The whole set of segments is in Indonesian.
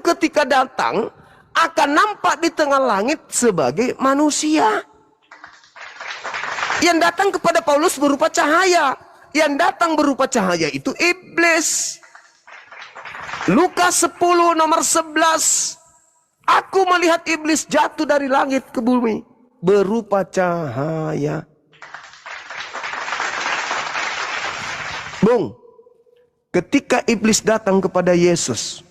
itu ketika datang akan nampak di tengah langit sebagai manusia. Yang datang kepada Paulus berupa cahaya. Yang datang berupa cahaya itu iblis. Lukas 10 nomor 11. Aku melihat iblis jatuh dari langit ke bumi berupa cahaya. Bung, ketika iblis datang kepada Yesus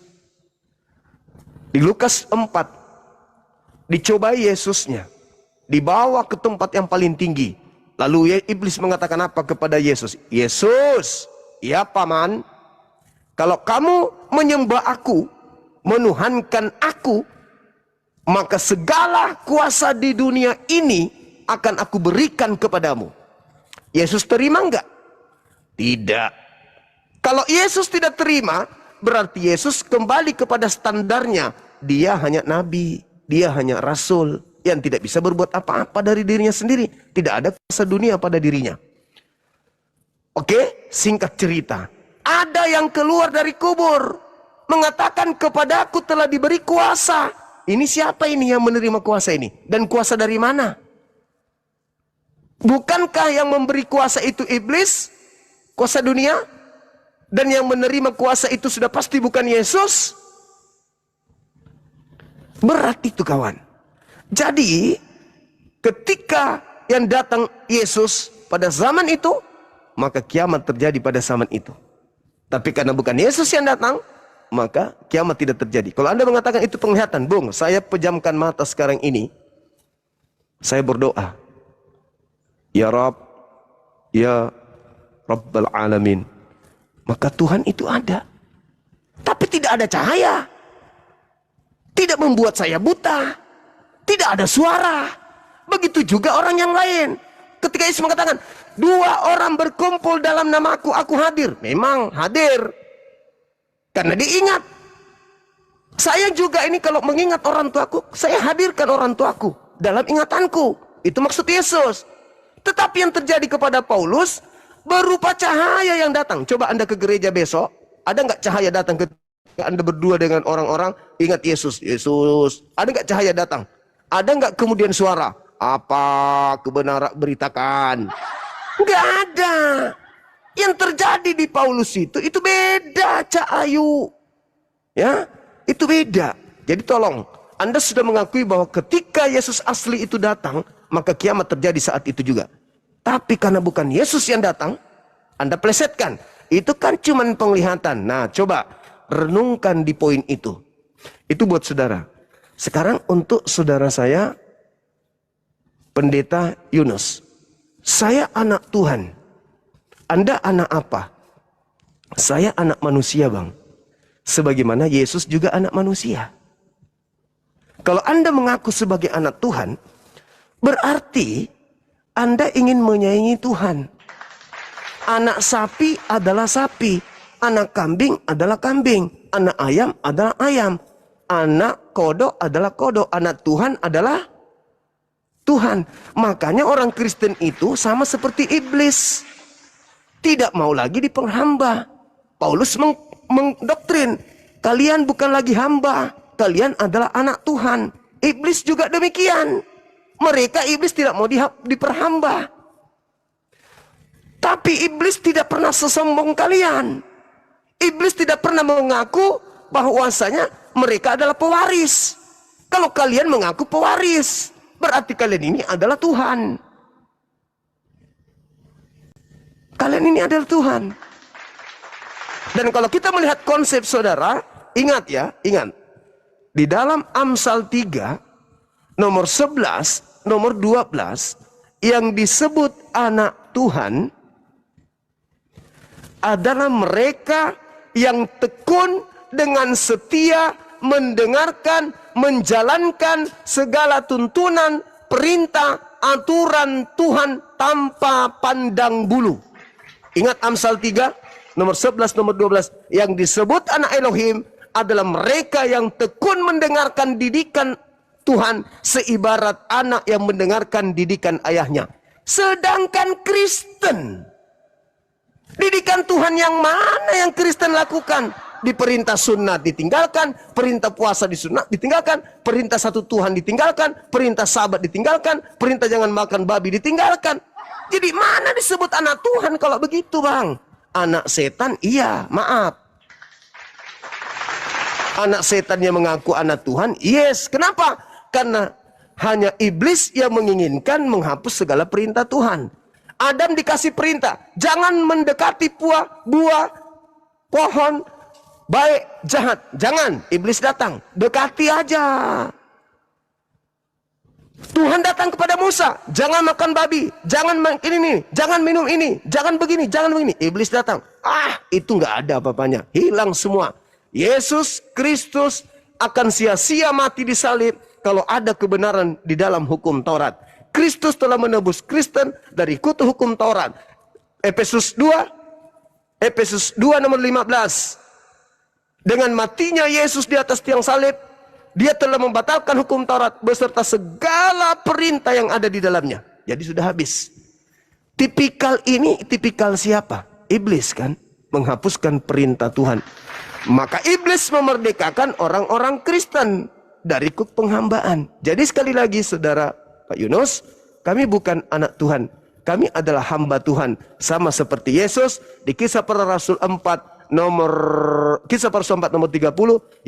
di Lukas 4, dicobai Yesusnya, dibawa ke tempat yang paling tinggi. Lalu iblis mengatakan apa kepada Yesus? Yesus, ya paman, kalau kamu menyembah aku, menuhankan aku, maka segala kuasa di dunia ini akan aku berikan kepadamu. Yesus terima enggak? Tidak. Kalau Yesus tidak terima, berarti Yesus kembali kepada standarnya. Dia hanya nabi, dia hanya rasul yang tidak bisa berbuat apa-apa dari dirinya sendiri. Tidak ada kuasa dunia pada dirinya. Oke, singkat cerita. Ada yang keluar dari kubur, mengatakan kepadaku telah diberi kuasa. Ini siapa ini yang menerima kuasa ini? Dan kuasa dari mana? Bukankah yang memberi kuasa itu iblis? Kuasa dunia? Dan yang menerima kuasa itu sudah pasti bukan Yesus? Berat itu kawan. Jadi ketika yang datang Yesus pada zaman itu, maka kiamat terjadi pada zaman itu. Tapi karena bukan Yesus yang datang, maka kiamat tidak terjadi. Kalau Anda mengatakan itu penglihatan, Bung, saya pejamkan mata sekarang ini. Saya berdoa. Ya Rabb, ya Rabbal Alamin. Maka Tuhan itu ada. Tapi tidak ada cahaya. Tidak membuat saya buta. Tidak ada suara. Begitu juga orang yang lain. Ketika Yesus mengatakan, 2 orang berkumpul dalam namaku, aku hadir. Memang hadir. Karena diingat. Saya juga ini kalau mengingat orang tuaku, saya hadirkan orang tuaku dalam ingatanku. Itu maksud Yesus. Tetapi yang terjadi kepada Paulus berupa cahaya yang datang. Coba Anda ke gereja besok, ada nggak cahaya datang ketika Anda berdua dengan orang-orang ingat Yesus? Yesus. Ada nggak cahaya datang? Ada nggak kemudian suara? Apa kebenaran beritakan? Nggak ada. Yang terjadi di Paulus itu beda, Cak Ayu. Ya, itu beda. Jadi tolong, Anda sudah mengakui bahwa ketika Yesus asli itu datang, maka kiamat terjadi saat itu juga. Tapi karena bukan Yesus yang datang, Anda plesetkan. Itu kan cuma penglihatan. Nah, coba renungkan di poin itu. Itu buat saudara. Sekarang untuk saudara saya, Pendeta Yunus. Saya anak Tuhan. Anda anak apa? Saya anak manusia, Bang. Sebagaimana Yesus juga anak manusia. Kalau Anda mengaku sebagai anak Tuhan, berarti Anda ingin menyaingi Tuhan. Anak sapi adalah sapi. Anak kambing adalah kambing. Anak ayam adalah ayam. Anak kodok adalah kodok. Anak Tuhan adalah Tuhan. Makanya orang Kristen itu sama seperti iblis. Tidak mau lagi dipenghamba. Paulus mendoktrin. Kalian bukan lagi hamba. Kalian adalah anak Tuhan. Iblis juga demikian. Mereka iblis tidak mau diperhamba. Tapi iblis tidak pernah sesombong kalian. Iblis tidak pernah mengaku bahwasanya mereka adalah pewaris. Kalau kalian mengaku pewaris, berarti kalian ini adalah Tuhan. Kalian ini adalah Tuhan. Dan kalau kita melihat konsep saudara, ingat ya, ingat. Di dalam Amsal 3, nomor 11, nomor 12, yang disebut anak Tuhan adalah mereka yang tekun dengan setia mendengarkan, menjalankan segala tuntunan, perintah, aturan Tuhan tanpa pandang bulu. Ingat Amsal 3, nomor 11, nomor 12. Yang disebut anak Elohim adalah mereka yang tekun mendengarkan didikan Tuhan seibarat anak yang mendengarkan didikan ayahnya. Sedangkan Kristen, didikan Tuhan yang mana yang Kristen lakukan? di perintah sunat ditinggalkan, perintah puasa ditinggalkan, perintah satu Tuhan ditinggalkan, perintah sabat ditinggalkan, perintah jangan makan babi ditinggalkan. Jadi mana disebut anak Tuhan kalau begitu, Bang? Anak setan, iya, maaf. Anak setan yang mengaku anak Tuhan, yes. Kenapa? Karena hanya iblis yang menginginkan menghapus segala perintah Tuhan. Adam dikasih perintah, jangan mendekati buah pohon baik jahat. Jangan, iblis datang, dekati aja. Tuhan datang kepada Musa, jangan makan babi, jangan ini, jangan minum ini, jangan begini, jangan begini. Iblis datang, itu nggak ada apa-apanya, hilang semua. Yesus Kristus akan sia-sia mati di salib kalau ada kebenaran di dalam hukum Taurat. Kristus telah menebus Kristen dari kutu hukum Taurat. Efesus 2 nomor 15. Dengan matinya Yesus di atas tiang salib, dia telah membatalkan hukum Taurat beserta segala perintah yang ada di dalamnya. Jadi sudah habis. Tipikal ini, tipikal siapa? Iblis kan? Menghapuskan perintah Tuhan. Maka iblis memerdekakan orang-orang Kristen dari kuk penghambaan. Jadi sekali lagi saudara Pak Yunus, kami bukan anak Tuhan. Kami adalah hamba Tuhan. Sama seperti Yesus di Kisah Para Rasul 4 Kisah Para Rasul 4 nomor 30,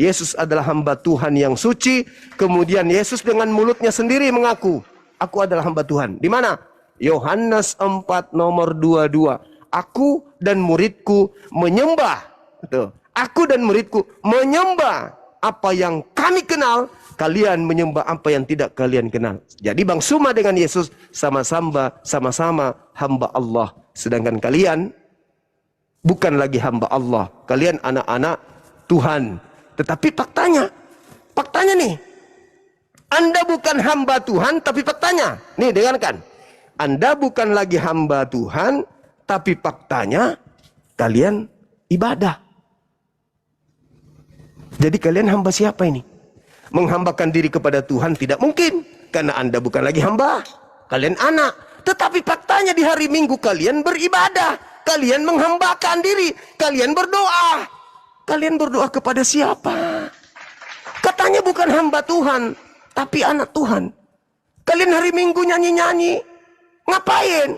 Yesus adalah hamba Tuhan yang suci. Kemudian Yesus dengan mulutnya sendiri mengaku, aku adalah hamba Tuhan. Di mana? Yohanes 4 nomor 22. Aku dan muridku menyembah. Tuh. Aku dan muridku menyembah apa yang kami kenal, kalian menyembah apa yang tidak kalian kenal. Jadi Bang Suma dengan Yesus sama-sama hamba Allah. Sedangkan kalian bukan lagi hamba Allah. Kalian anak-anak Tuhan. Tetapi faktanya nih. Anda bukan hamba Tuhan, tapi faktanya. Nih dengarkan. Anda bukan lagi hamba Tuhan, tapi faktanya kalian ibadah. Jadi kalian hamba siapa ini? Menghambakan diri kepada Tuhan tidak mungkin. Karena Anda bukan lagi hamba. Kalian anak. Tetapi faktanya di hari Minggu kalian beribadah. Kalian menghambakan diri. Kalian berdoa. Kalian berdoa kepada siapa? Katanya bukan hamba Tuhan, tapi anak Tuhan. Kalian hari Minggu nyanyi-nyanyi. Ngapain?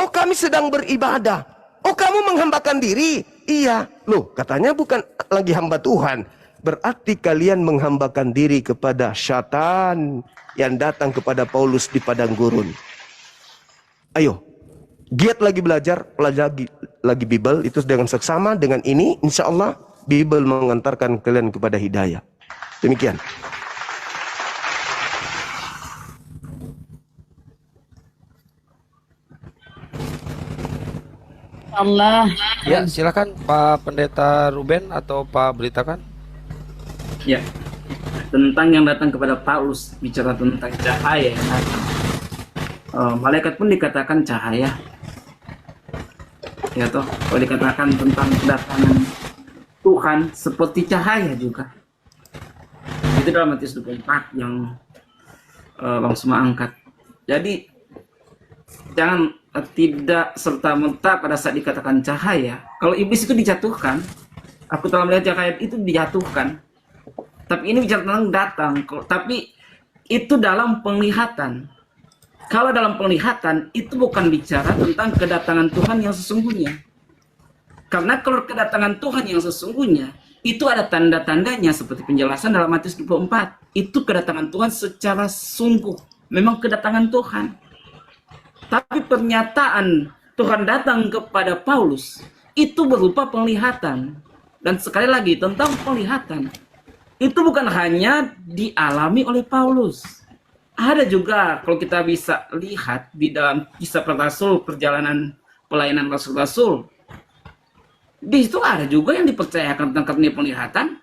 Oh, kami sedang beribadah. Oh, kamu menghambakan diri? Iya. Loh, katanya bukan lagi hamba Tuhan. Berarti kalian menghambakan diri kepada syaitan yang datang kepada Paulus di padang gurun. Ayo, giat lagi belajar, pelajari lagi Bible. Itu dengan seksama dengan ini, insya Allah Bible mengantarkan kalian kepada hidayah. Demikian. Allah. Ya, silakan Pak Pendeta Ruben atau Pak Beritakan. Ya, tentang yang datang kepada Paulus, bicara tentang cahaya yang datang. Malaikat pun dikatakan cahaya. Ya toh, kalau dikatakan tentang kedatangan Tuhan seperti cahaya juga. Itu dalam Matius 24 yang Bang Suma angkat. Jadi jangan tidak serta-merta pada saat dikatakan cahaya. Kalau iblis itu dijatuhkan, aku telah melihat cahaya itu dijatuhkan. Tapi ini bicara tentang datang. Tapi itu dalam penglihatan. Kalau dalam penglihatan itu bukan bicara tentang kedatangan Tuhan yang sesungguhnya. Karena kalau kedatangan Tuhan yang sesungguhnya itu ada tanda-tandanya seperti penjelasan dalam Matius 24. Itu kedatangan Tuhan secara sungguh. Memang kedatangan Tuhan. Tapi pernyataan Tuhan datang kepada Paulus itu berupa penglihatan. Dan sekali lagi tentang penglihatan itu bukan hanya dialami oleh Paulus. Ada juga kalau kita bisa lihat di dalam Kisah Para Rasul, perjalanan pelayanan Rasul-Rasul. Di situ ada juga yang dipercayakan tentang karunia penglihatan.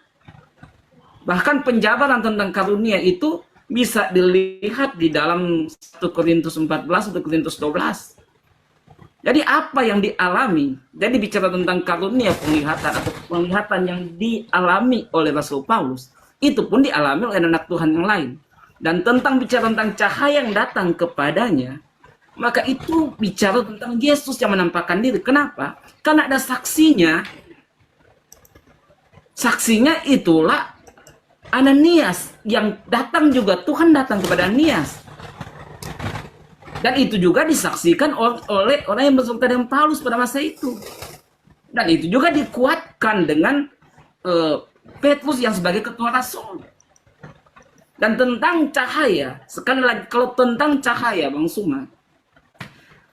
Bahkan penjabaran tentang karunia itu bisa dilihat di dalam 1 Korintus 14, 1 Korintus 12. Jadi apa yang dialami? Jadi bicara tentang karunia penglihatan atau penglihatan yang dialami oleh Rasul Paulus, itu pun dialami oleh anak Tuhan yang lain. Dan tentang bicara tentang cahaya yang datang kepadanya, maka itu bicara tentang Yesus yang menampakkan diri. Kenapa? Karena ada saksinya. saksinya itulah Ananias yang datang juga, Tuhan datang kepada Ananias. Dan itu juga disaksikan oleh orang yang berserta dengan Paulus pada masa itu. Dan itu juga dikuatkan dengan Petrus yang sebagai ketua rasul. Dan tentang cahaya, sekali lagi kalau tentang cahaya Bang Suma,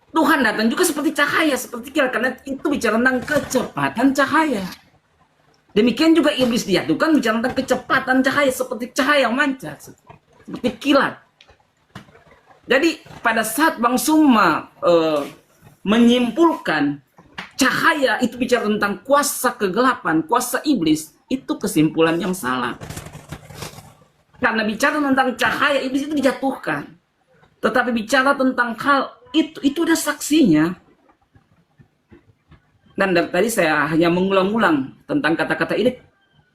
Tuhan datang juga seperti cahaya, seperti kilat, karena itu bicara tentang kecepatan cahaya. Demikian juga iblis dijatuhkan bicara tentang kecepatan cahaya, seperti cahaya yang mancar, seperti kilat. Jadi pada saat Bang Suma menyimpulkan cahaya itu bicara tentang kuasa kegelapan, kuasa iblis, itu kesimpulan yang salah. Karena bicara tentang cahaya, iblis itu dijatuhkan. Tetapi bicara tentang hal itu ada saksinya. Dan dari tadi saya hanya mengulang-ulang tentang kata-kata ini.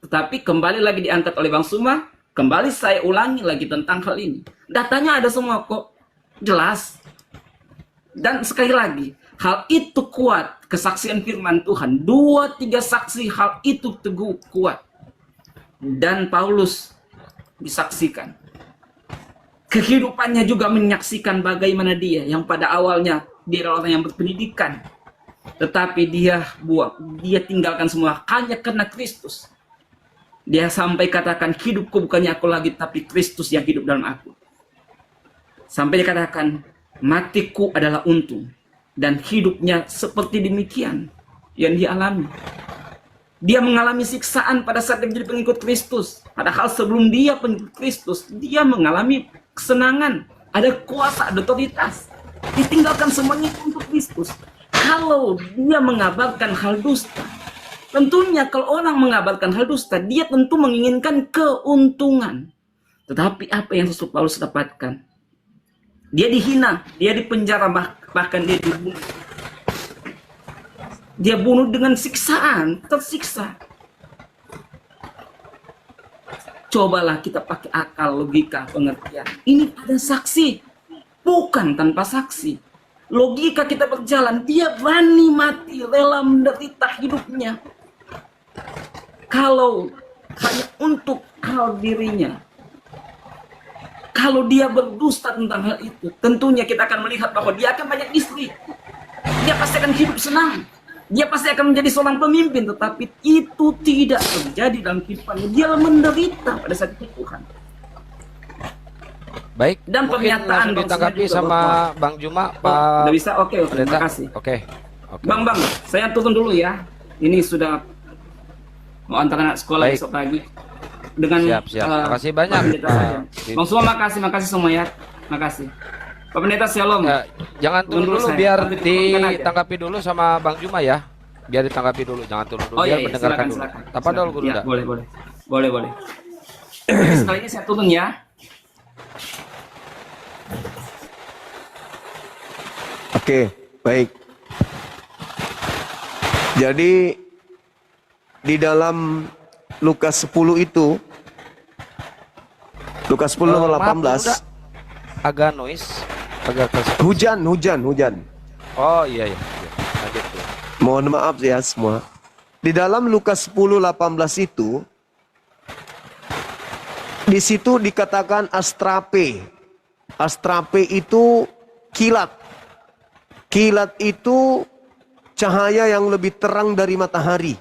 Tetapi kembali lagi diangkat oleh Bang Suma, kembali saya ulangi lagi tentang hal ini. Datanya ada semua kok, jelas. Dan sekali lagi, hal itu kuat, kesaksian firman Tuhan. 2-3 saksi, hal itu teguh, kuat. Dan Paulus disaksikan. Kehidupannya juga menyaksikan bagaimana dia yang pada awalnya dia adalah orang yang berpendidikan. Tetapi dia tinggalkan semua hanya karena Kristus. Dia sampai katakan, hidupku bukannya aku lagi, tapi Kristus yang hidup dalam aku. Sampai dia katakan, matiku adalah untung. Dan hidupnya seperti demikian yang dia alami. Dia mengalami siksaan pada saat dia menjadi pengikut Kristus. Padahal sebelum dia pengikut Kristus, dia mengalami kesenangan. Ada kuasa, ada otoritas. Ditinggalkan semuanya untuk Kristus. Kalau dia mengabarkan hal dusta, tentunya kalau orang mengabarkan hal dusta, dia tentu menginginkan keuntungan. Tetapi apa yang Rasul Paulus dapatkan? Dia dihina, dia dipenjara, bahkan dia dibunuh. Dia bunuh dengan siksaan, tersiksa. Cobalah kita pakai akal, logika, pengertian. Ini ada saksi, bukan tanpa saksi. Logika kita berjalan, dia berani mati, rela menderita hidupnya. Kalau hanya untuk hal dirinya. Kalau dia berdusta tentang hal itu, tentunya kita akan melihat bahwa dia akan banyak istri. Dia pasti akan hidup senang. Dia pasti akan menjadi seorang pemimpin, tetapi itu tidak terjadi dalam kehidupannya. Dia menderita pada saat itu Tuhan. Baik, Dan mungkin pernyataan langsung ditanggapi sama Bang Juma, Pak udah bisa? Oke, Pendeta. terima kasih. Oke. Bang, saya turun dulu ya. Ini sudah mau antar anak sekolah Baik. besok pagi. Dengan Siap. Makasih banyak. Bang semua makasih semua ya. Makasih. Pak Pendeta, shalom. Ya, jangan turun Dulu dulu, saya. biar Nanti diturunkan aja. ditanggapi dulu sama Bang Juma ya. Biar ditanggapi dulu, jangan turun dulu, Oh biar iya, mendengarkan dulu. silakan. Apa dulu, Guru? Ya, boleh. Sekali ini saya turun ya. Oke, baik. Jadi di dalam Lukas 10 itu, Lukas 10 nomor Maaf, 18, agak noise, agak keras. hujan. Oh iya. Lanjut. Mohon maaf ya semua. Di dalam Lukas 10:18 itu, di situ dikatakan astrape. Astrape itu kilat. Kilat itu cahaya yang lebih terang dari matahari.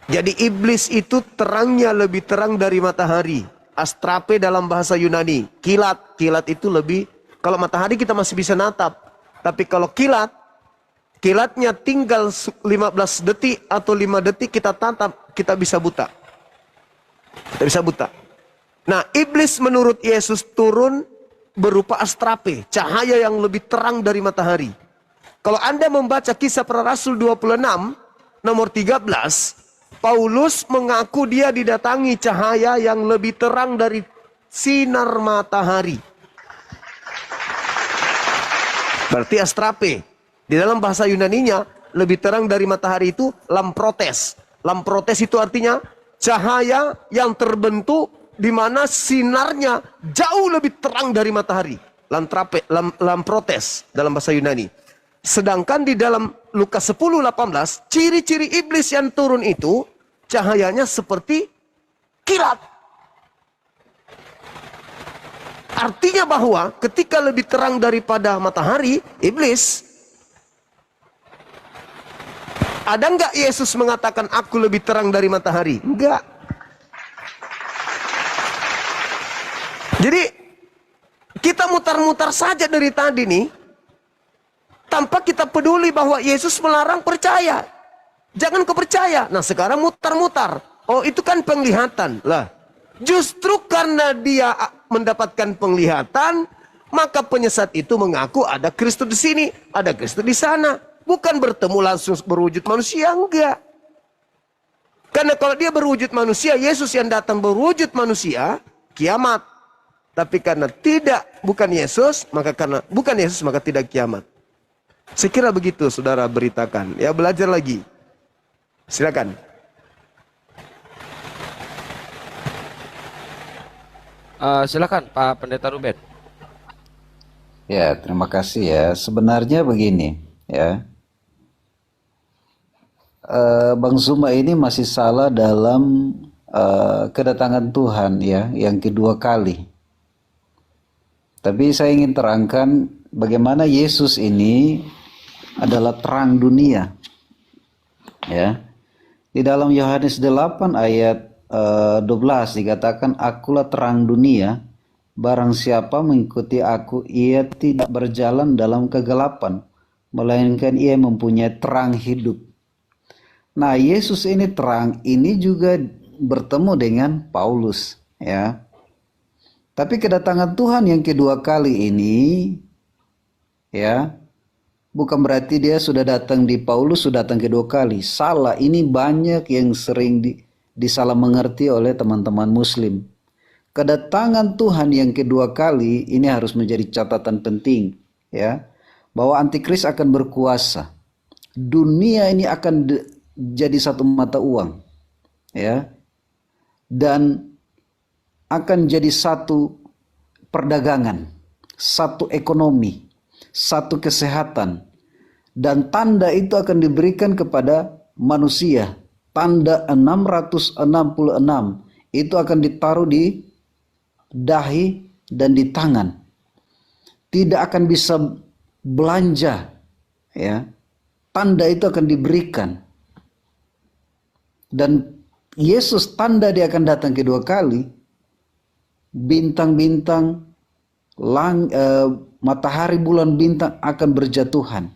Jadi iblis itu terangnya lebih terang dari matahari. Astrape dalam bahasa Yunani. Kilat itu lebih, kalau matahari kita masih bisa natap. Tapi kalau kilatnya tinggal 15 detik atau 5 detik kita tatap, kita bisa buta. Nah, iblis menurut Yesus turun berupa astrape, cahaya yang lebih terang dari matahari. Kalau Anda membaca Kisah Para Rasul 26 nomor 13, Paulus mengaku dia didatangi cahaya yang lebih terang dari sinar matahari. Berarti astrape. Di dalam bahasa Yunaninya, lebih terang dari matahari itu lamprotes. Lamprotes itu artinya cahaya yang terbentuk di mana sinarnya jauh lebih terang dari matahari. Lamprotes dalam bahasa Yunani. Sedangkan di dalam Lukas 10:18, ciri-ciri iblis yang turun itu cahayanya seperti kilat. Artinya bahwa ketika lebih terang daripada matahari, iblis, ada enggak Yesus mengatakan aku lebih terang dari matahari? Enggak. Jadi kita mutar-mutar saja dari tadi nih, tanpa kita peduli bahwa Yesus melarang percaya. Jangan kau percaya. Nah sekarang mutar-mutar. Oh itu kan penglihatan. Lah, justru karena dia mendapatkan penglihatan, maka penyesat itu mengaku ada Kristus di sini, ada Kristus di sana. Bukan bertemu langsung berwujud manusia, enggak. Karena kalau dia berwujud manusia, Yesus yang datang berwujud manusia, kiamat. Tapi karena bukan Yesus, maka tidak kiamat. Sekira begitu saudara beritakan. Ya belajar lagi. Silakan. Silakan Pak Pendeta Ruben. Ya, terima kasih ya. Sebenarnya begini, ya. Bang Zuma ini masih salah dalam kedatangan Tuhan ya, yang kedua kali. Tapi saya ingin terangkan bagaimana Yesus ini adalah terang dunia. Ya. Di dalam Yohanes 8 ayat 12 dikatakan, akulah terang dunia, barang siapa mengikuti aku, ia tidak berjalan dalam kegelapan, melainkan ia mempunyai terang hidup. Nah, Yesus ini terang, ini juga bertemu dengan Paulus, ya. Tapi kedatangan Tuhan yang kedua kali ini, ya, bukan berarti dia sudah datang di Paulus, sudah datang kedua kali. Salah, ini banyak yang sering disalah mengerti oleh teman-teman Muslim. Kedatangan Tuhan yang kedua kali ini harus menjadi catatan penting, ya, bahwa antikris akan berkuasa. Dunia ini akan jadi satu mata uang, ya, dan akan jadi satu perdagangan, satu ekonomi, satu kesehatan, dan tanda itu akan diberikan kepada manusia. Tanda 666 itu akan ditaruh di dahi dan di tangan. Tidak akan bisa belanja, ya. Tanda itu akan diberikan. Dan Yesus tanda dia akan datang kedua kali. Bintang-bintang, matahari, bulan, bintang akan berjatuhan,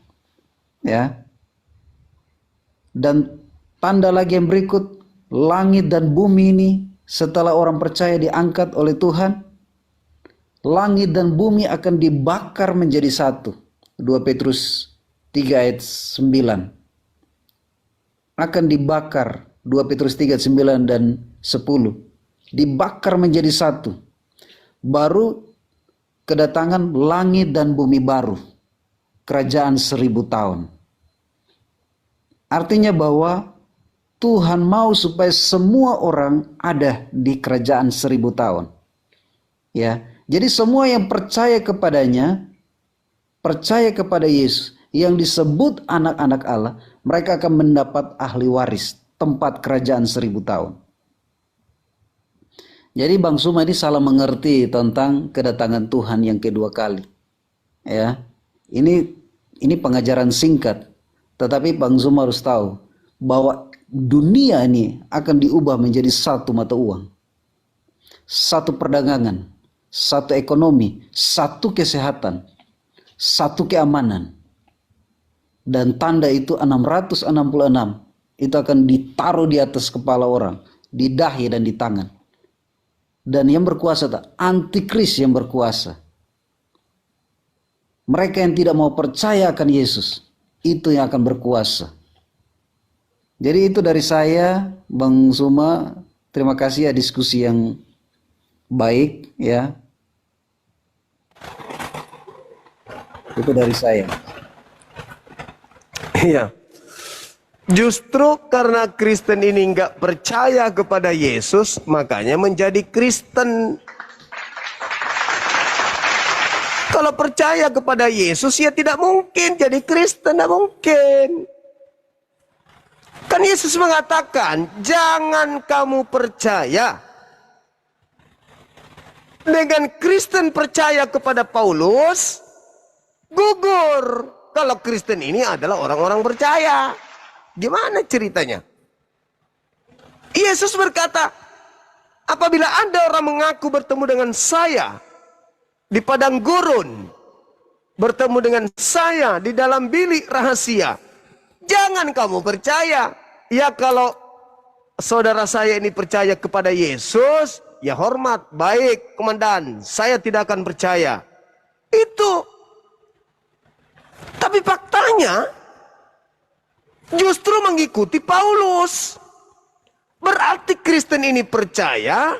ya. Dan tanda lagi yang berikut, langit dan bumi ini setelah orang percaya diangkat oleh Tuhan, langit dan bumi akan dibakar menjadi satu. 2 Petrus 3 ayat 9. Akan dibakar, 2 Petrus 3 ayat 9 dan 10. Dibakar menjadi satu. Baru kedatangan langit dan bumi baru. Kerajaan 1000 tahun. Artinya bahwa Tuhan mau supaya semua orang ada di kerajaan 1000 tahun. Ya, jadi semua yang percaya kepadanya, percaya kepada Yesus, yang disebut anak-anak Allah, mereka akan mendapat ahli waris, tempat kerajaan 1000 tahun. Jadi Bang Suma ini salah mengerti tentang kedatangan Tuhan yang kedua kali. Ya, ini pengajaran singkat, tetapi Bang Suma harus tahu bahwa dunia ini akan diubah menjadi satu mata uang, satu perdagangan, satu ekonomi, satu kesehatan, satu keamanan. Dan tanda itu 666 itu akan ditaruh di atas kepala orang, di dahi dan di tangan. Dan yang berkuasa antikris yang berkuasa. Mereka yang tidak mau percaya akan Yesus, itu yang akan berkuasa. Jadi itu dari saya, Bang Suma. Terima kasih ya, diskusi yang baik ya. Itu dari saya. Iya. Justru karena Kristen ini nggak percaya kepada Yesus, makanya menjadi Kristen. Kalau percaya kepada Yesus, ya tidak mungkin jadi Kristen, tidak mungkin. Kan Yesus mengatakan, jangan kamu percaya. Dengan Kristen percaya kepada Paulus, gugur. Kalau Kristen ini adalah orang-orang percaya. Gimana ceritanya? Yesus berkata, apabila ada orang mengaku bertemu dengan saya di padang gurun, bertemu dengan saya di dalam bilik rahasia, jangan kamu percaya. Ya kalau saudara saya ini percaya kepada Yesus, ya hormat, baik komandan, saya tidak akan percaya. Itu. Tapi faktanya justru mengikuti Paulus. Berarti Kristen ini percaya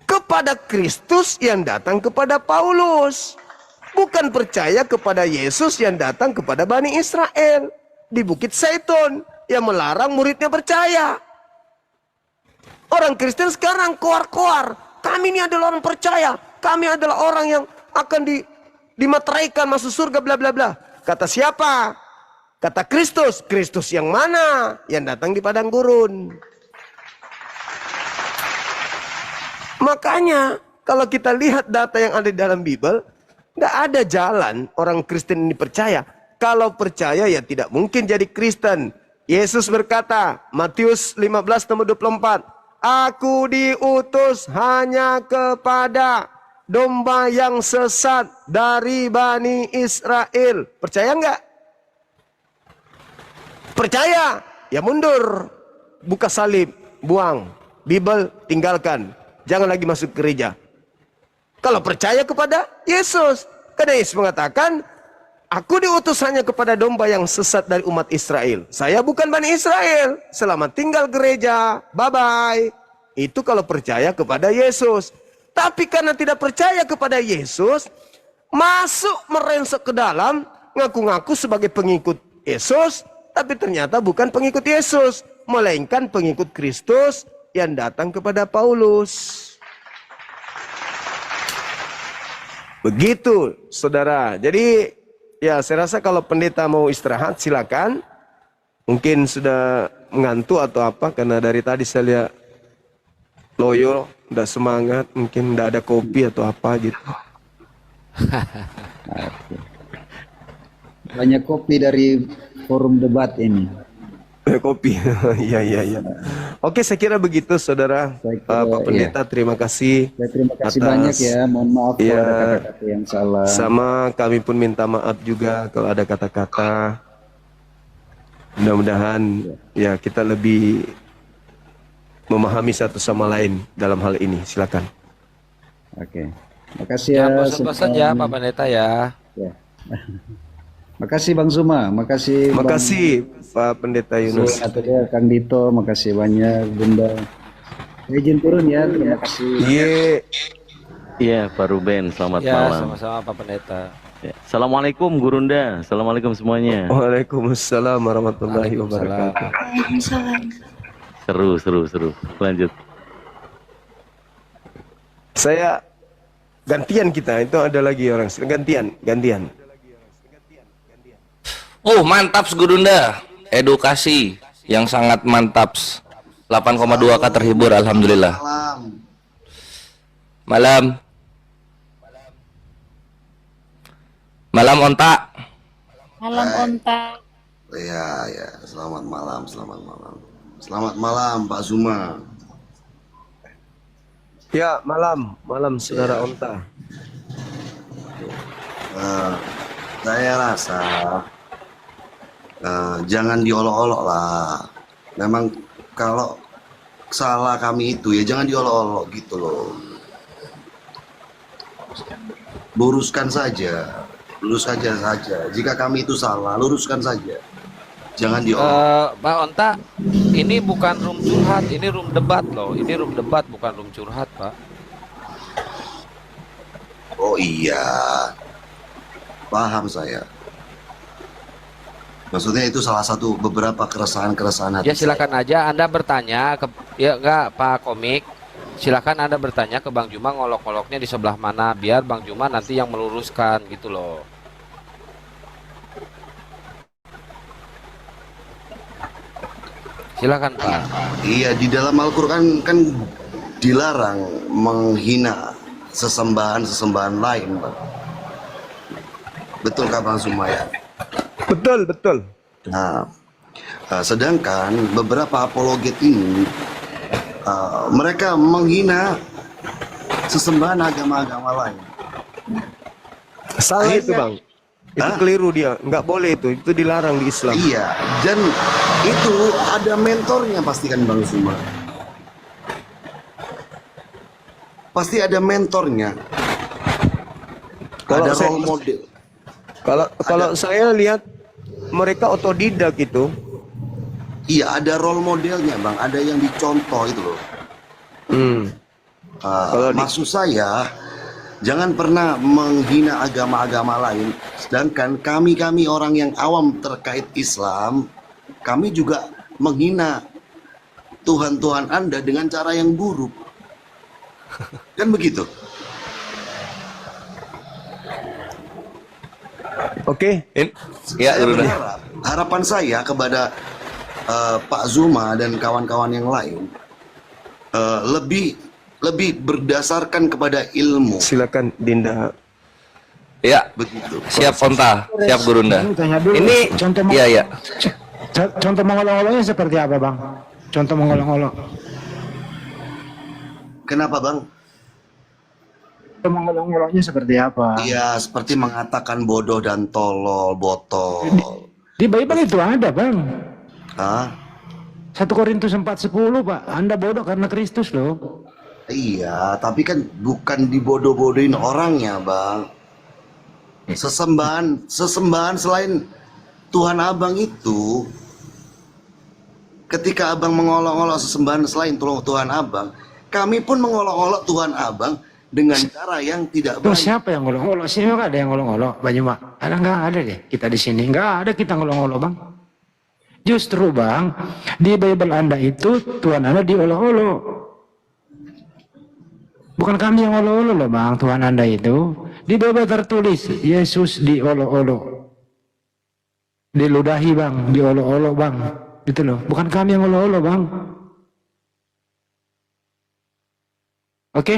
kepada Kristus yang datang kepada Paulus. Bukan percaya kepada Yesus yang datang kepada Bani Israel di Bukit Zaitun yang melarang muridnya percaya. Orang Kristen sekarang koar-koar. Kami ini adalah orang percaya. Kami adalah orang yang akan dimateraikan masuk surga bla bla bla. Kata siapa? Kata Kristus. Kristus yang mana? Yang datang di padang gurun. Makanya kalau kita lihat data yang ada di dalam Bible, nggak ada jalan orang Kristen ini percaya. Kalau percaya ya tidak mungkin jadi Kristen. Yesus berkata, Matius 15 nomor 24, aku diutus hanya kepada domba yang sesat dari Bani Israel. Percaya nggak? Percaya? Ya mundur. Buka salib, buang. Bible tinggalkan. Jangan lagi masuk gereja. Kalau percaya kepada Yesus. Karena Yesus mengatakan, aku diutus hanya kepada domba yang sesat dari umat Israel. Saya bukan Bani Israel. Selamat tinggal gereja. Bye-bye. Itu kalau percaya kepada Yesus. Tapi karena tidak percaya kepada Yesus, masuk merensek ke dalam, ngaku-ngaku sebagai pengikut Yesus, tapi ternyata bukan pengikut Yesus, melainkan pengikut Kristus yang datang kepada Paulus. Begitu, saudara. Jadi, ya saya rasa kalau pendeta mau istirahat, silakan. Mungkin sudah mengantuk atau apa, karena dari tadi saya lihat loyo, udah semangat, mungkin udah ada kopi atau apa gitu. Banyak kopi dari forum debat ini. Kopi, iya iya iya. Oke, saya kira begitu, saudara. Pak Pendeta, terima kasih. Ya, terima kasih atas, banyak ya. Mohon maaf kalau ada kata-kata yang salah. Sama kami pun minta maaf juga kalau ada kata-kata. Mudah-mudahan ya kita lebih memahami satu sama lain dalam hal ini. Silakan. Oke. Makasih ya. Jangan bosan-bosan ya Pak Pendeta ya. Ya. Makasih Bang Zuma, makasih. Makasih Pak Pendeta Yunus. Ya, Kang Dito, makasih banyak Bunda. Saya izin turun ya, terima kasih. Iya. Iya, Pak Ruben, selamat Ya, malam. sama-sama Pak Pendeta. Ya. Assalamualaikum Gurunda, assalamualaikum semuanya. Waalaikumsalam warahmatullahi Waalaikumsalam. wabarakatuh. Seru. Lanjut. Saya gantian kita, itu ada lagi orang gantian. Oh, mantap Gurunda. Edukasi yang sangat mantap. 8,2K terhibur, alhamdulillah. Malam. Malam onta. Malam onta. Ya, selamat malam. Selamat malam, Pak Zuma. Ya, malam saudara Onta. Saya rasa jangan diolok-olok lah. Memang kalau salah kami itu ya jangan diolok-olok gitu loh. Luruskan saja. Jika kami itu salah, luruskan saja. Jangan diolok. Pak Onta, ini bukan room curhat, ini room debat loh. Ini room debat bukan room curhat, Pak. Oh iya, paham saya. Maksudnya itu salah satu beberapa keresahan hati. Ya silakan aja Anda bertanya ke ya enggak Pak Komik. Silakan Anda bertanya ke Bang Juma ngolok-ngoloknya di sebelah mana biar Bang Juma nanti yang meluruskan gitu loh. Silakan Pak. Iya, di dalam Al-Quran kan dilarang menghina sesembahan lain, Bang. Betul Bang Sumaya? Betul, betul. Nah, sedangkan beberapa apologet ini mereka menghina sesembahan agama-agama lain. Salah itu Akhirnya- Bang. Itu keliru dia. Nggak boleh itu dilarang di Islam. Iya, dan itu ada mentornya pastikan Bang Suma. Pasti ada mentornya. Kalau Ada saya- role model. Kalau saya lihat mereka otodidak itu. Iya, ada role modelnya Bang. Ada yang dicontoh itu loh. Kalau Maksud saya, jangan pernah menghina agama-agama lain. Sedangkan kami orang yang awam terkait Islam, kami juga menghina Tuhan-Tuhan Anda dengan cara yang buruk. Kan begitu? Oke. Ya, Saya Gurunda. berharap, harapan saya kepada Pak Zuma dan kawan-kawan yang lain lebih berdasarkan kepada ilmu. Silakan Dinda. Ya, Begitu. siap Onta, siap Gurunda. Tanya dulu, Ini, contoh iya ya. contoh mengolok-oloknya seperti apa, Bang? Contoh mengolok-olok. Kenapa Bang? Contoh mengolok-oloknya seperti apa? Iya, seperti mengatakan bodoh dan tolol, botol. Di Bible itu ada, Bang. Hah? 1 Korintus 4:10, Pak. Anda bodoh karena Kristus loh. Iya, tapi kan bukan dibodoh-bodohin orangnya, Bang. Sesembahan selain Tuhan Abang itu, ketika Abang mengolok-olok sesembahan selain Tuhan Abang, kami pun mengolok-olok Tuhan Abang dengan cara yang tidak Tuh baik. siapa yang ngolok-ngolok? Sini nggak ada yang ngolok-ngolok, Banyuma. Nggak ada deh kita di sini. Nggak ada kita ngolok-ngolok, Bang. Justru, Bang, di Bible Anda itu Tuhan Anda diolok-olok. Bukan kami yang olok-olok loh, Bang, Tuhan Anda itu. Di Bible tertulis Yesus diolok-olok. Diludahi, Bang, diolok-olok, Bang. Gitu loh. Bukan kami yang olok-olok, Bang. Oke?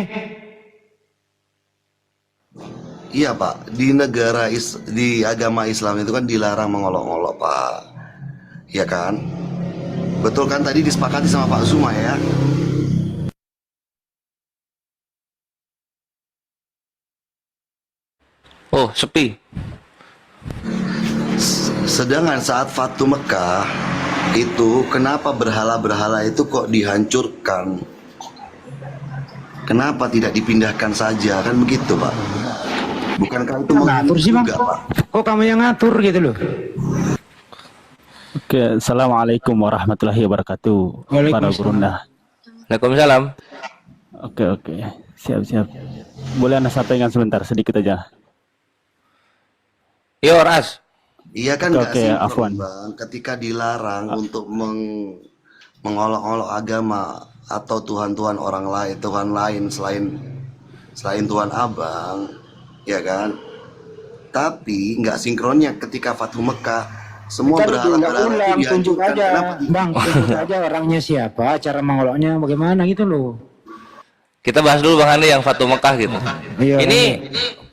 Iya, Pak. Di agama Islam itu kan dilarang mengolok-olok, Pak. Iya kan? Betul kan tadi disepakati sama Pak Zuma ya? Oh, sepi. Sedangkan saat Fatu Mekah itu kenapa berhala-berhala itu kok dihancurkan? Kenapa tidak dipindahkan saja? Kan begitu, Pak. Bukankah itu Ngatur sih, Bang. juga, Pak? Kok kamu yang ngatur gitu loh? Oke, Assalamualaikum warahmatullahi wabarakatuh. Para Waalaikumsalam. Gurunda. Waalaikumsalam. Oke. Siap. Boleh Anda sampaikan sebentar, sedikit aja. Yo, Ras. Iya kan nggak Oke, sinkron, Afwan. Bang. Ketika dilarang untuk mengolok-olok agama atau Tuhan-Tuhan orang lain, Tuhan lain selain Tuhan Abang, ya kan? Tapi nggak sinkronnya ketika Fatu Mekah, semua Kan berhala-berhala itu diulang-ulang, tunjuk dihancurkan. aja, Kenapa Bang, tunjuk aja orangnya siapa, cara mengoloknya bagaimana gitu loh. Kita bahas dulu Bang Andi yang Fatu Mekah gitu. Iya, Ini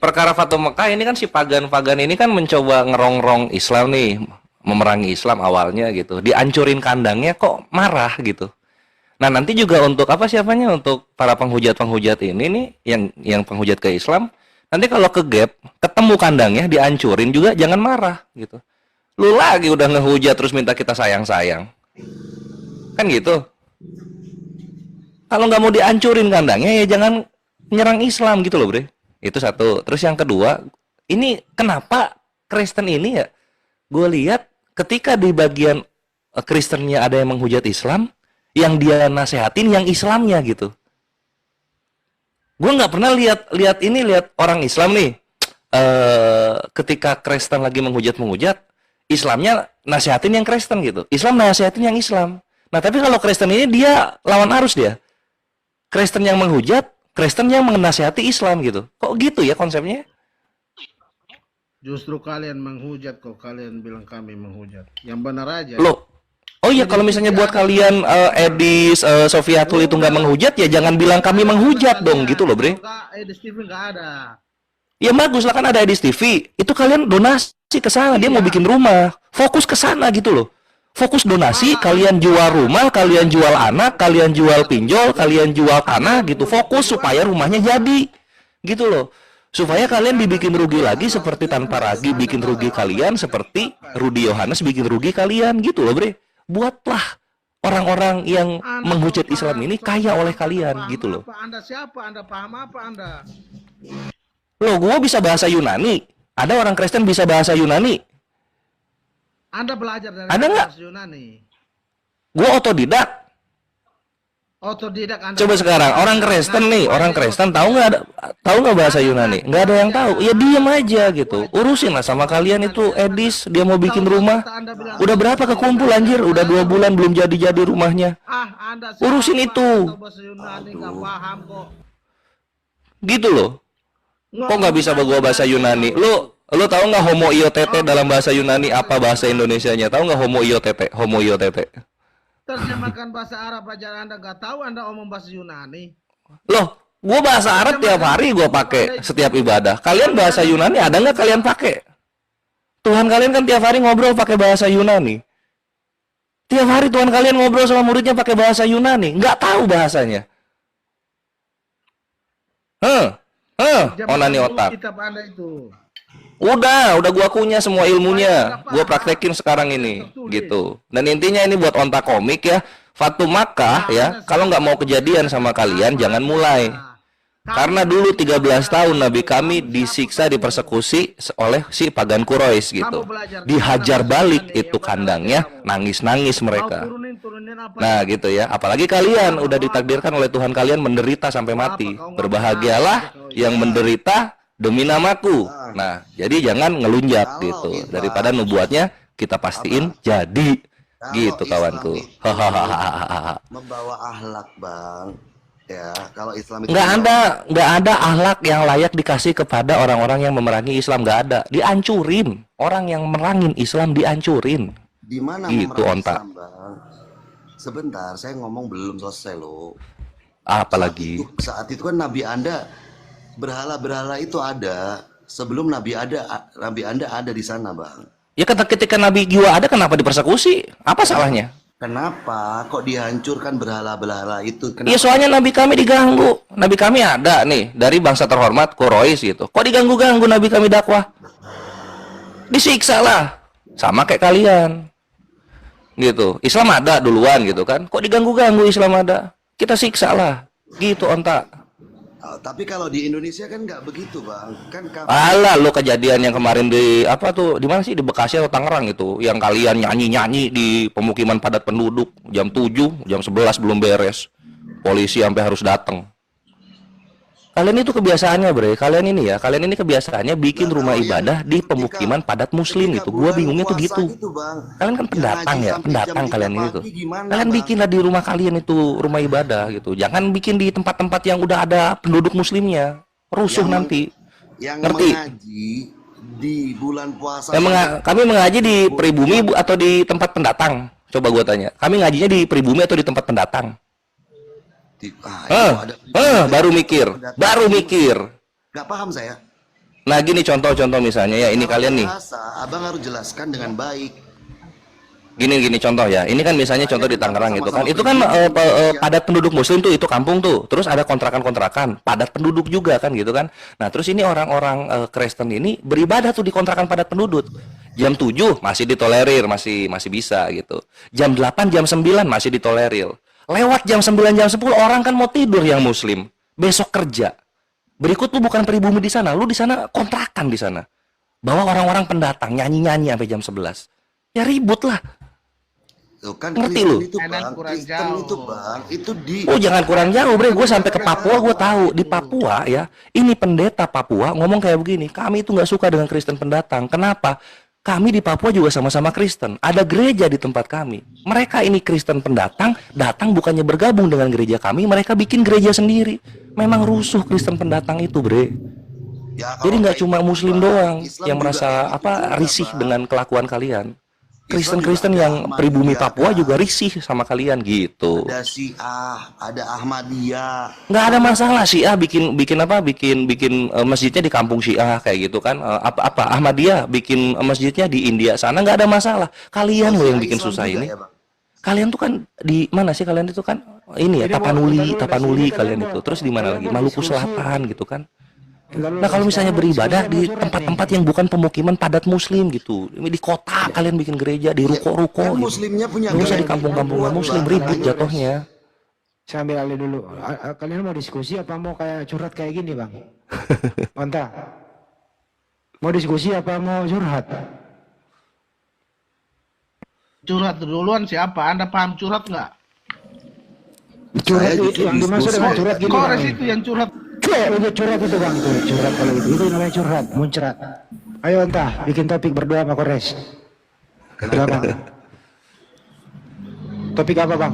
perkara Fatu Mekah ini kan si pagan-pagan ini kan mencoba ngerongrong Islam nih, memerangi Islam awalnya gitu. Dihancurin kandangnya kok marah gitu. Nah, nanti juga untuk apa siapanya untuk para penghujat-penghujat ini nih yang penghujat ke Islam, nanti kalau ke gap, ketemu kandangnya dihancurin juga jangan marah gitu. Lu lagi udah ngehujat terus minta kita sayang-sayang. Kan gitu. Kalau nggak mau dihancurin kandangnya ya jangan nyerang Islam gitu loh, Bre. Itu satu. Terus yang kedua, ini kenapa Kristen ini ya? Gue lihat ketika di bagian Kristennya ada yang menghujat Islam, yang dia nasehatin yang Islamnya gitu. Gue nggak pernah lihat orang Islam nih. Ketika Kristen lagi menghujat, Islamnya nasehatin yang Kristen gitu. Islam nasehatin yang Islam. Nah tapi kalau Kristen ini dia lawan arus dia. Kristen yang menghujat, Kristen yang menasehati Islam gitu. Kok gitu ya konsepnya? Justru kalian menghujat kok, kalian bilang kami menghujat. Yang benar aja. Loh, oh iya, kalau misalnya buat kalian Edis, Sofiatul itu nggak menghujat, ya jangan bilang kami menghujat dong, gitu loh, Bre. Edis TV nggak ada. Ya bagus lah, kan ada Edis TV. Itu kalian donasi ke sana, dia mau bikin rumah. Fokus ke sana gitu loh. Fokus donasi, kalian jual rumah, kalian jual anak, kalian jual pinjol, kalian jual tanah gitu. Fokus supaya rumahnya jadi. Gitu loh. Supaya kalian dibikin rugi lagi seperti Tanpa Ragi bikin rugi kalian, seperti Rudi Yohanes bikin rugi kalian gitu loh, Bre. Buatlah orang-orang yang menghujat Islam ini kaya oleh kalian gitu loh. Anda siapa? Anda paham apa Anda? Loh, gua bisa bahasa Yunani. Ada orang Kristen bisa bahasa Yunani. Anda belajar dari Ada nggak? bahasa Yunani. Gua otodidak. Otodidak Anda. Coba sekarang orang Kristen nih, orang Kristen tahu nggak bahasa Yunani? Nggak ada yang tahu. Ya diam aja gitu. Urusin lah sama kalian itu Edis, dia mau bikin rumah. Udah berapa kekumpul anjir? Udah 2 bulan belum jadi rumahnya. Anda Urusin itu. bahasa Yunani nggak paham kok. Gitu loh. Kok nggak bisa gua bahasa Yunani? Lu tahu nggak homo io tete dalam bahasa Yunani apa bahasa Indonesianya? Tahu nggak homo io tete? Homo io tete. Terjemahkan bahasa Arab aja Anda nggak tahu, Anda omong bahasa Yunani. Loh, gua bahasa Arab tiap hari gua pakai setiap ibadah. Kalian bahasa Yunani ada nggak kalian pakai? Tuhan kalian kan tiap hari ngobrol pakai bahasa Yunani. Tiap hari Tuhan kalian ngobrol sama muridnya pakai bahasa Yunani. Nggak tahu bahasanya. Onani otak. Kitab Anda itu. Udah gua kunyah semua ilmunya. Gua praktekin sekarang ini, gitu. Dan intinya ini buat onta komik ya. Fatu Makkah ya, kalau nggak mau kejadian sama kalian jangan mulai. Karena dulu 13 tahun Nabi kami disiksa, dipersekusi oleh si pagan Quraisy gitu. Dihajar balik itu kandangnya, nangis-nangis mereka. Nah gitu ya, apalagi kalian udah ditakdirkan oleh Tuhan kalian menderita sampai mati. Berbahagialah yang menderita demi namaku. Nah, jadi jangan ngelunjak gitu. Daripada nubuatnya kita pastiin jadi. Gitu kawanku. Hahaha. Membawa akhlak, Bang. Ya, kalau Islam itu Nggak ada akhlak yang layak dikasih kepada orang-orang yang memerangi Islam, nggak ada. Dihancurin. Orang yang merangin Islam dihancurin. di mana Gitu, memerangi onta. Islam, Bang? Sebentar, saya ngomong belum selesai loh. Apalagi Saat itu kan Nabi Anda berhala-berhala itu ada sebelum Nabi Anda ada di sana, Bang. ya ketika Nabi Giwa ada, kenapa dipersekusi? Apa salahnya? Kenapa kok dihancurkan berhala-berhala itu? Iya, soalnya Nabi kami diganggu. Nabi kami ada nih dari bangsa terhormat Quraisy gitu. Kok diganggu-ganggu Nabi kami dakwah? Disiksa lah. Sama kayak kalian. Gitu. Islam ada duluan gitu kan. Kok diganggu-ganggu Islam ada? Kita siksa lah. Gitu onta. Oh, tapi kalau di Indonesia kan nggak begitu, Bang. Kan Alah, lo kejadian yang kemarin di apa tuh? Di mana sih? Di Bekasi atau Tangerang itu, yang kalian nyanyi-nyanyi di pemukiman padat penduduk jam 7, jam 11 belum beres. Polisi sampai harus datang. Kalian itu kebiasaannya, Bre. Kalian ini kebiasaannya bikin rumah ibadah di pemukiman padat muslim gitu. Gua bingungnya tuh gitu. Kalian kan pendatang ya, pendatang kalian ini tuh. Kalian bikinlah di rumah kalian itu rumah ibadah gitu. Jangan bikin di tempat-tempat yang udah ada penduduk muslimnya. Rusuh nanti. Yang Ngerti? mengaji di bulan puasa. Kami mengaji di pribumi atau di tempat pendatang? Coba gua tanya. Kami ngajinya di pribumi atau di tempat pendatang? Baru mikir. Gak paham saya. Nah gini contoh-contoh misalnya ya, ini kalian nih. Abang harus jelaskan dengan baik. Gini contoh ya. Ini kan misalnya contoh di Tangerang itu kan. Itu kan padat penduduk muslim tuh, itu kampung tuh. Terus ada kontrakan-kontrakan, padat penduduk juga kan gitu kan. Nah, terus ini orang-orang Kristen ini beribadah tuh di kontrakan padat penduduk. Jam 7 masih ditolerir, masih bisa gitu. Jam 8, jam 9 masih ditolerir. Lewat jam 9, jam 10 orang kan mau tidur yang muslim. Besok kerja. Berikut lu bukan pribumi di sana, lu di sana kontrakan di sana. Bawa orang-orang pendatang nyanyi-nyanyi sampai jam 11. Ya ribut lah. Tuh, kan Ngerti Kristen lu? itu, Bang. Kristen itu, Bang. Itu di Oh jangan kurang jauh, Bre. Gue sampai ke Papua, gue tahu di Papua ya. Ini pendeta Papua ngomong kayak begini. Kami itu nggak suka dengan Kristen pendatang. Kenapa? Kami di Papua juga sama-sama Kristen. Ada gereja di tempat kami. Mereka ini Kristen pendatang, datang bukannya bergabung dengan gereja kami, mereka bikin gereja sendiri. Memang rusuh Kristen pendatang itu, Bre. Ya, Jadi nggak cuma Muslim doang Islam yang juga merasa kayak gitu juga, risih Bang. dengan kelakuan kalian. Kristen-Kristen yang pribumi Papua juga risih sama kalian gitu. Ada Syiah, ada Ahmadiyah. Nggak ada masalah Syiah bikin masjidnya di kampung Syiah kayak gitu kan. Apa Ahmadiyah bikin masjidnya di India sana, nggak ada masalah. Kalian loh yang bikin Islam susah juga ini. ya, Bang? Kalian tuh kan di mana sih kalian itu kan? Ini ya Tapanuli kalian itu. Terus di mana lagi? Maluku Selatan gitu kan. Nah kalau misalnya beribadah di tempat-tempat yang bukan pemukiman padat muslim gitu, di kota kalian bikin gereja di ruko-ruko Kan gitu. muslimnya punya Nggak usah di gereja kampung-kampung Bang. muslim ribut jatuhnya. Saya ambil alih dulu. Kalian mau diskusi apa mau kayak curhat kayak gini, Bang? Onta. Mau diskusi apa mau curhat? Curhat duluan siapa? Anda paham curhat nggak? Curhat Saya itu justru yang dimaksud diskusi. dengan curhat gini, Kores Bang. itu yang curhat. Curhat itu, Bang, itu curhat kalau itu namanya curhat, muncrat. Ayo entah bikin topik berdua sama Kores. Kenapa? Topik apa, Bang?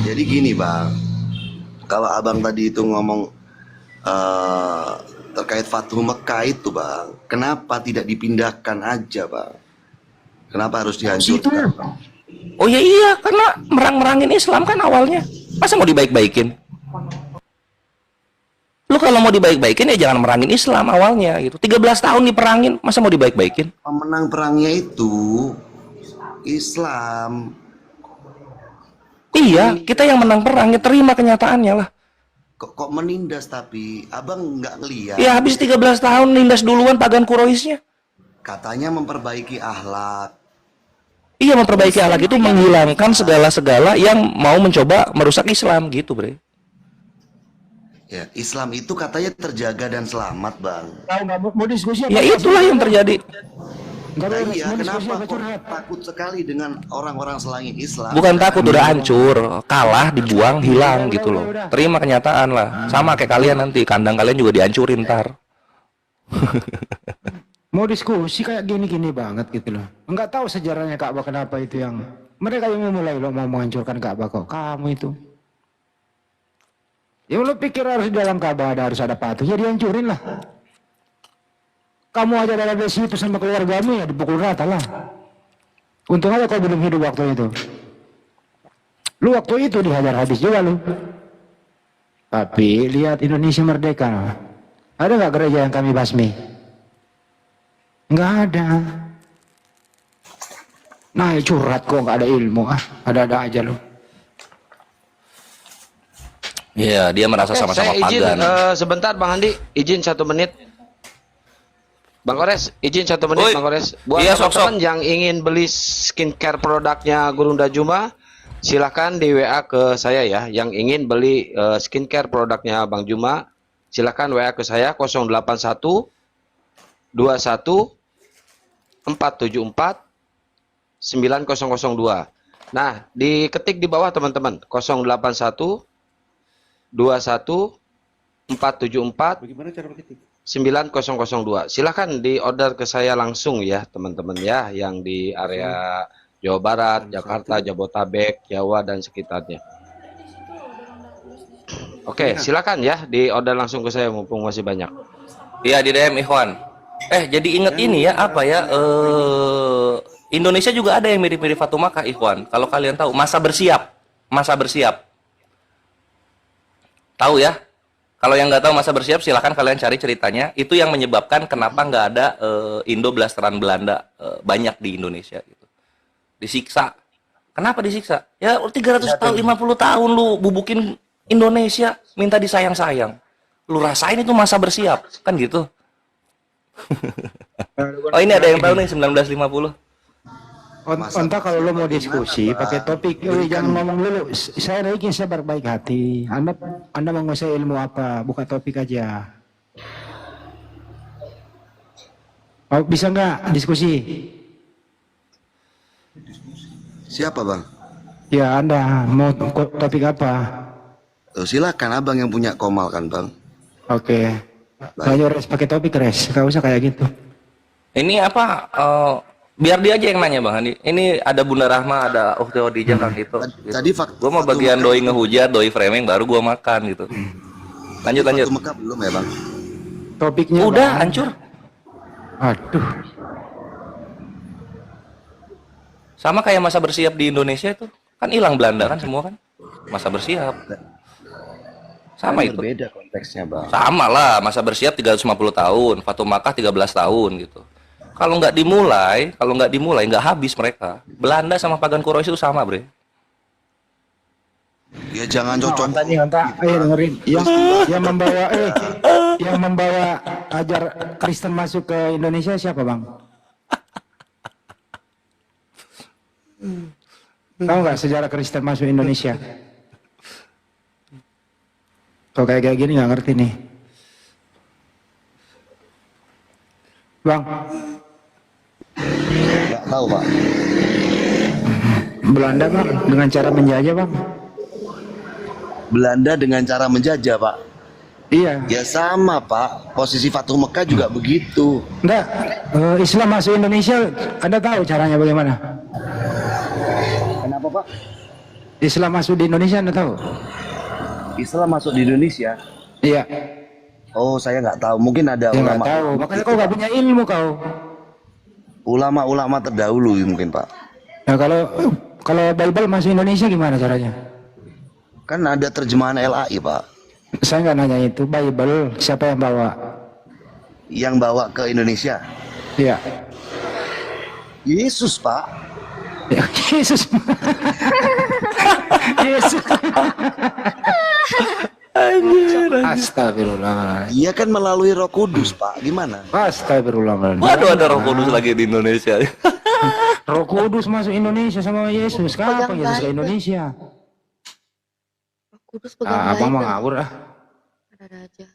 Jadi gini Bang, kalau abang tadi itu ngomong terkait Fathu Mekah itu Bang, kenapa tidak dipindahkan aja Bang? Kenapa harus dihancurkan? Oh ya iya, karena merang-merangin Islam kan awalnya. Masa mau dibaik-baikin? Lu kalau mau dibaik-baikin ya jangan merangin Islam awalnya gitu. 13 tahun diperangin, masa mau dibaik-baikin? Pemenang perangnya itu Islam. Iya, kita yang menang perang ya terima kenyataannya lah. Kok menindas tapi abang nggak ngeliat? Ya habis 13 tahun nindas duluan pagan Quraisynya. Katanya memperbaiki akhlak. Iya memperbaiki akhlak itu menghilangkan segala-segala yang mau mencoba merusak Islam gitu, Bre. Ya, Islam itu katanya terjaga dan selamat, Bang. Tahu nggak mau diskusi apa? Ya itulah yang terjadi. Enggak Nah, mau iya, diskusi kenapa apa kok curhat? takut sekali dengan orang-orang selain Islam? Bukan takut, udah hancur, kalah, dibuang, hilang gitu loh. Terima kenyataan lah. Sama kayak kalian nanti, kandang kalian juga dihancurin ntar. Mau diskusi kayak gini-gini banget gitu loh. Enggak tahu sejarahnya Ka'bah kenapa itu yang mereka yang memulai lo mau menghancurkan Ka'bah kok. Kamu itu. Ya lo pikir harus di dalam Ka'bah harus ada patung, ya dihancurin lah. Kamu aja dari situ sama keluargamu ya dipukul rata lah. Untung aja kau belum hidup waktu itu. Lu waktu itu dihajar habis juga lu. Tapi lihat Indonesia merdeka. Ada nggak gereja yang kami basmi? Nggak ada. Nah curhat kok nggak ada ilmu ada-ada aja lu. Iya, dia merasa sama-sama saya izin pagan. sebentar Bang Andi, izin 1 menit. Bang Kores, izin 1 menit. Oi. Bang Kores. Buat Iya, teman-teman yang ingin beli skincare produknya Gurunda Juma, silahkan di WA ke saya ya. Yang ingin beli skincare produknya Bang Juma, silahkan WA ke saya 081 21 474 9002. Nah, diketik di bawah teman-teman 081 21 474 9002. Silahkan di order ke saya langsung ya teman-teman ya, yang di area Jawa Barat, Jakarta, Jabotabek, Jawa dan sekitarnya. Oke, silakan ya di order langsung ke saya mumpung masih banyak. Iya di DM Ikhwan. Jadi inget ini ya apa ya? Indonesia juga ada yang mirip-mirip Fathu Makkah Ikhwan. Kalau kalian tahu masa bersiap, masa bersiap. Tahu ya? Kalau yang nggak tahu masa bersiap, silahkan kalian cari ceritanya. Itu yang menyebabkan kenapa nggak ada Indo blasteran Belanda banyak di Indonesia gitu. Disiksa. Kenapa disiksa? Ya 300 tahun, 50 tahun lu bubukin Indonesia, minta disayang-sayang. Lu rasain itu masa bersiap, kan gitu. Oh ini ada yang tahu nih 1950. Entah kalau lo mau diskusi pakai topik, jangan ngomong dulu. Saya ingin saya berbaik hati. Anda menguasai ilmu apa? Buka topik aja. Oh, bisa nggak diskusi? Siapa Bang? Ya Anda mau topik apa? Silakan abang yang punya komal kan Bang. Oke. Ayo res pakai topik res. Gak usah kayak gitu. Ini apa? Biar dia aja yang nanya Bang Andi. Ini ada Bunda Rahma, ada Ukti Odija kan gitu. Tadi Gua mau bagian doi ngehujat, doi framing baru gua makan gitu. Lanjut. Fathu Mekah belum ya Bang? Topiknya Udah Bang. hancur. Aduh. Sama kayak masa bersiap di Indonesia itu. Kan hilang Belanda kan semua kan. Masa bersiap. Sama Kan itu. berbeda konteksnya, Bang. Sama lah, masa bersiap 350 tahun, Fatu Makkah 13 tahun gitu. Kalau nggak dimulai nggak habis mereka. Belanda sama pagan Quraisy itu sama, Bre. Ya jangan cocok. Ngontak, dengerin. Yang membawa ajar Kristen masuk ke Indonesia siapa, Bang? Tahu nggak sejarah Kristen masuk Indonesia? Kalau kayak gini nggak ngerti nih, Bang. Nggak tahu, Pak. Belanda, Bang, dengan cara menjajah, Bang. Belanda dengan cara menjajah, Pak. Iya. Ya sama, Pak. Posisi Fatu Mekah juga begitu. Enggak, Islam masuk Indonesia, Anda tahu caranya bagaimana? Kenapa, Pak? Islam masuk di Indonesia, Anda tahu? Islam masuk di Indonesia? Iya. Oh, saya nggak tahu. Mungkin ada Ya nggak ulama. tahu, makanya kau nggak punya ilmu kau. Ulama-ulama terdahulu mungkin, Pak. Nah kalau Bible masuk Indonesia gimana caranya? Kan ada terjemahan LAI, Pak. Saya nggak nanya itu, Bible siapa yang bawa? Yang bawa ke Indonesia. Iya. Yesus, Pak. Ya, Yesus. Yesus. Astagfirullah. Dia kan melalui Roh Kudus, Pak. Gimana? Astagfirullah. Waduh, ada Roh Kudus lagi di Indonesia. Roh Kudus masuk Indonesia sama Yesus. Kapan Yesus ke Indonesia? Kudus pegang Abang mau Bible. ngawur ah. Ada aja.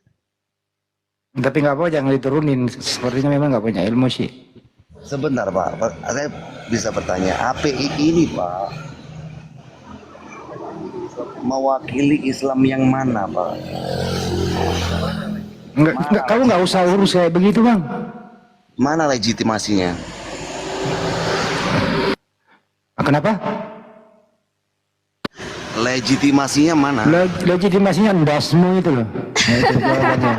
Tapi nggak apa, jangan diturunin. Sepertinya memang nggak punya ilmu sih. Sebentar, Pak. Saya bisa bertanya. API ini, Pak, mewakili Islam yang mana, Pak? Enggak, kamu nggak usah urus kayak begitu, Bang. Mana legitimasinya? Kenapa? Legitimasinya mana? Legitimasinya endasmu itu loh. Nah, itu jawabannya.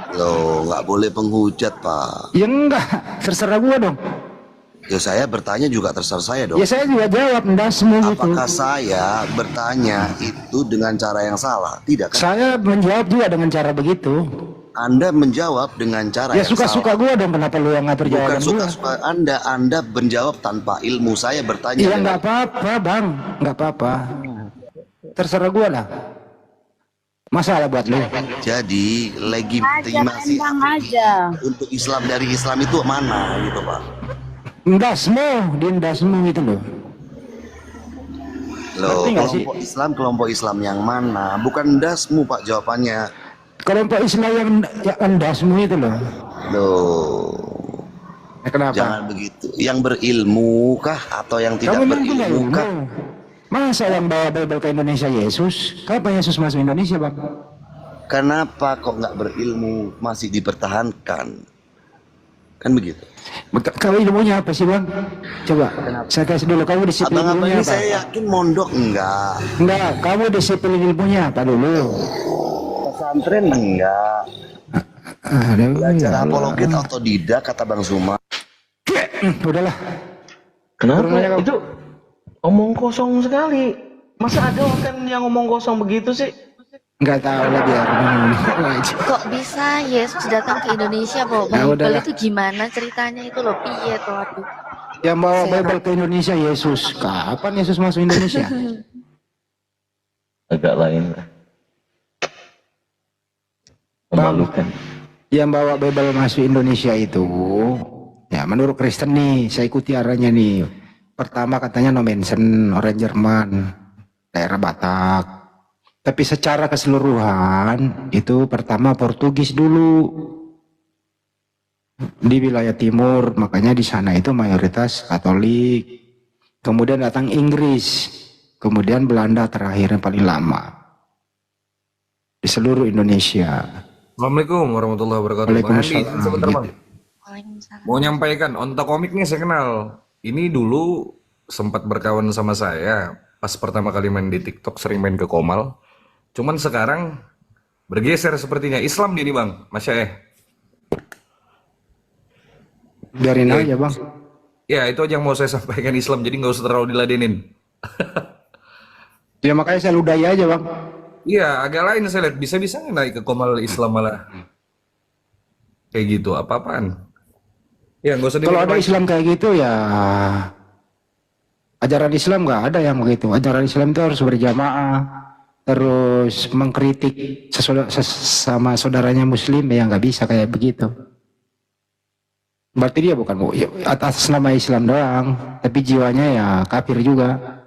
Loh, nggak boleh penghujat, Pak. Ya enggak, terserah gua dong. Ya saya bertanya juga terserah saya dong. Ya saya juga jawab endasmu gitu. Apakah saya bertanya itu dengan cara yang salah? Tidak kan? Saya menjawab juga dengan cara begitu. Anda menjawab dengan cara Ya yang suka-suka salah. gua dong, kenapa lu yang ngatur Bukan jawaban gua? suka-suka Anda menjawab tanpa ilmu. Saya bertanya Iya dengan- nggak apa-apa, Bang, nggak apa-apa. Terserah gua lah. Masalah buat lu. Jadi legitimasi aja. untuk Islam dari Islam itu mana gitu, Pak? Endasmu, di endasmu gitu loh. Loh, Ngerti nggak sih? kelompok Islam yang mana? Bukan dasmu, Pak, jawabannya. Kelompok Islam yang endasmu itu loh. Loh, Kenapa? jangan begitu. Yang berilmu kah atau yang tidak Kamu memang punya berilmu ilmu. kah? Masa yang bawa Bible ke Indonesia Yesus? Kapan Yesus masuk Indonesia, Bang? Kenapa kok nggak berilmu masih dipertahankan? Kan begitu. Kau ilmunya apa sih, Bang? Coba, saya kasih dulu. Kamu disiplin Abang-abang ilmunya ini apa? saya yakin mondok enggak. Enggak, kamu disiplin ilmunya apa dulu? Pesantren enggak. Belajar apologet otodidak kata Bang Zuma. Udahlah. Kenapa? Turun aja kau. Itu omong kosong sekali. Masa ada orang yang ngomong kosong begitu sih? Enggak tahu lah biar. Kok bisa Yesus datang ke Indonesia bawa Ya Bible udahlah. itu gimana ceritanya itu loh, piye tuh, aduh. Yang bawa Bible ke Indonesia Yesus. Kapan Yesus masuk Indonesia? Agak lain lah. Memalukan. Yang bawa Bible masuk Indonesia itu, ya menurut Kristen nih, saya ikuti arahnya nih. Pertama katanya Nommensen, orang Jerman, daerah Batak. Tapi secara keseluruhan itu pertama Portugis dulu di wilayah timur, makanya di sana itu mayoritas Katolik. Kemudian datang Inggris, kemudian Belanda terakhir yang paling lama di seluruh Indonesia. Assalamualaikum warahmatullahi wabarakatuh. Bang Andi, Waalaikumsalam. sebentar Bang. Waalaikumsalam. Mau nyampaikan, Onta Komik nih saya kenal. Ini dulu sempat berkawan sama saya. Pas pertama kali main di TikTok sering main ke Komal. Cuman sekarang bergeser sepertinya. Islam dia nih Bang, Masya. Biarin aja, Bang. Ya, itu aja yang mau saya sampaikan Islam, jadi nggak usah terlalu diladenin. Ya makanya saya ludahi aja bang. Iya, agak lain saya lihat. Bisa-bisa naik ke komal Islam malah kayak gitu. Apa-apaan? Ya, nggak usah Kalau ada diminta. Islam kayak gitu ya ajaran Islam nggak ada yang begitu. Ajaran Islam itu harus berjamaah, terus mengkritik sesama saudaranya Muslim ya nggak bisa kayak begitu. Berarti dia bukan atas nama Islam doang, tapi jiwanya ya kafir juga.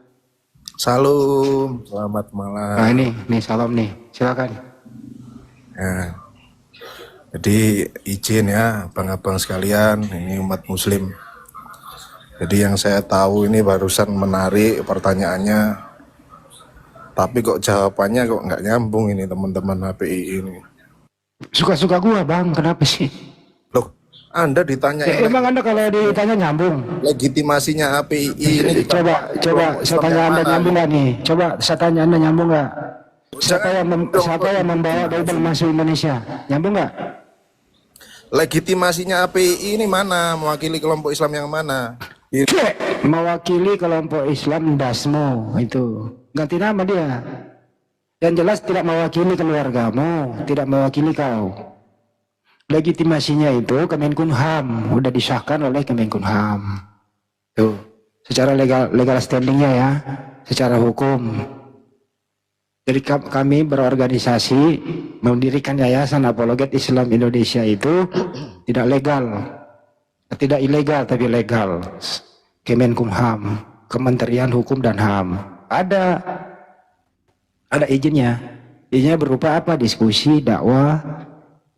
Salam, selamat malam. Nah ini salam nih, silakan. Ya, jadi izin ya, abang-abang sekalian, ini umat Muslim. Jadi yang saya tahu ini barusan menarik pertanyaannya, tapi kok jawabannya kok nggak nyambung ini teman-teman HPI ini. Suka-suka gua bang, kenapa sih? Loh, Anda ditanyain Emang Anda kalau ditanya nyambung? legitimasinya HPI ini. Coba saya tanya Anda nyambung nggak nih? Coba saya tanya Anda nyambung nggak? Siapa yang membawa Bible masuk Indonesia? Nyambung nggak? Legitimasinya HPI ini mana? Mewakili kelompok Islam yang mana? Mewakili kelompok Islam Dasmo itu. Ganti nama dia. Yang jelas tidak mewakili keluargamu, tidak mewakili kau. Legitimasinya itu Kemenkumham, udah disahkan oleh Kemenkumham. Tuh, secara legal standingnya ya, secara hukum. Jadi kami berorganisasi mendirikan Yayasan Apologet Islam Indonesia itu tidak legal, tidak ilegal tapi legal. Kemenkumham, Kementerian Hukum dan HAM, ada izinnya. Izinnya berupa apa? Diskusi, dakwah,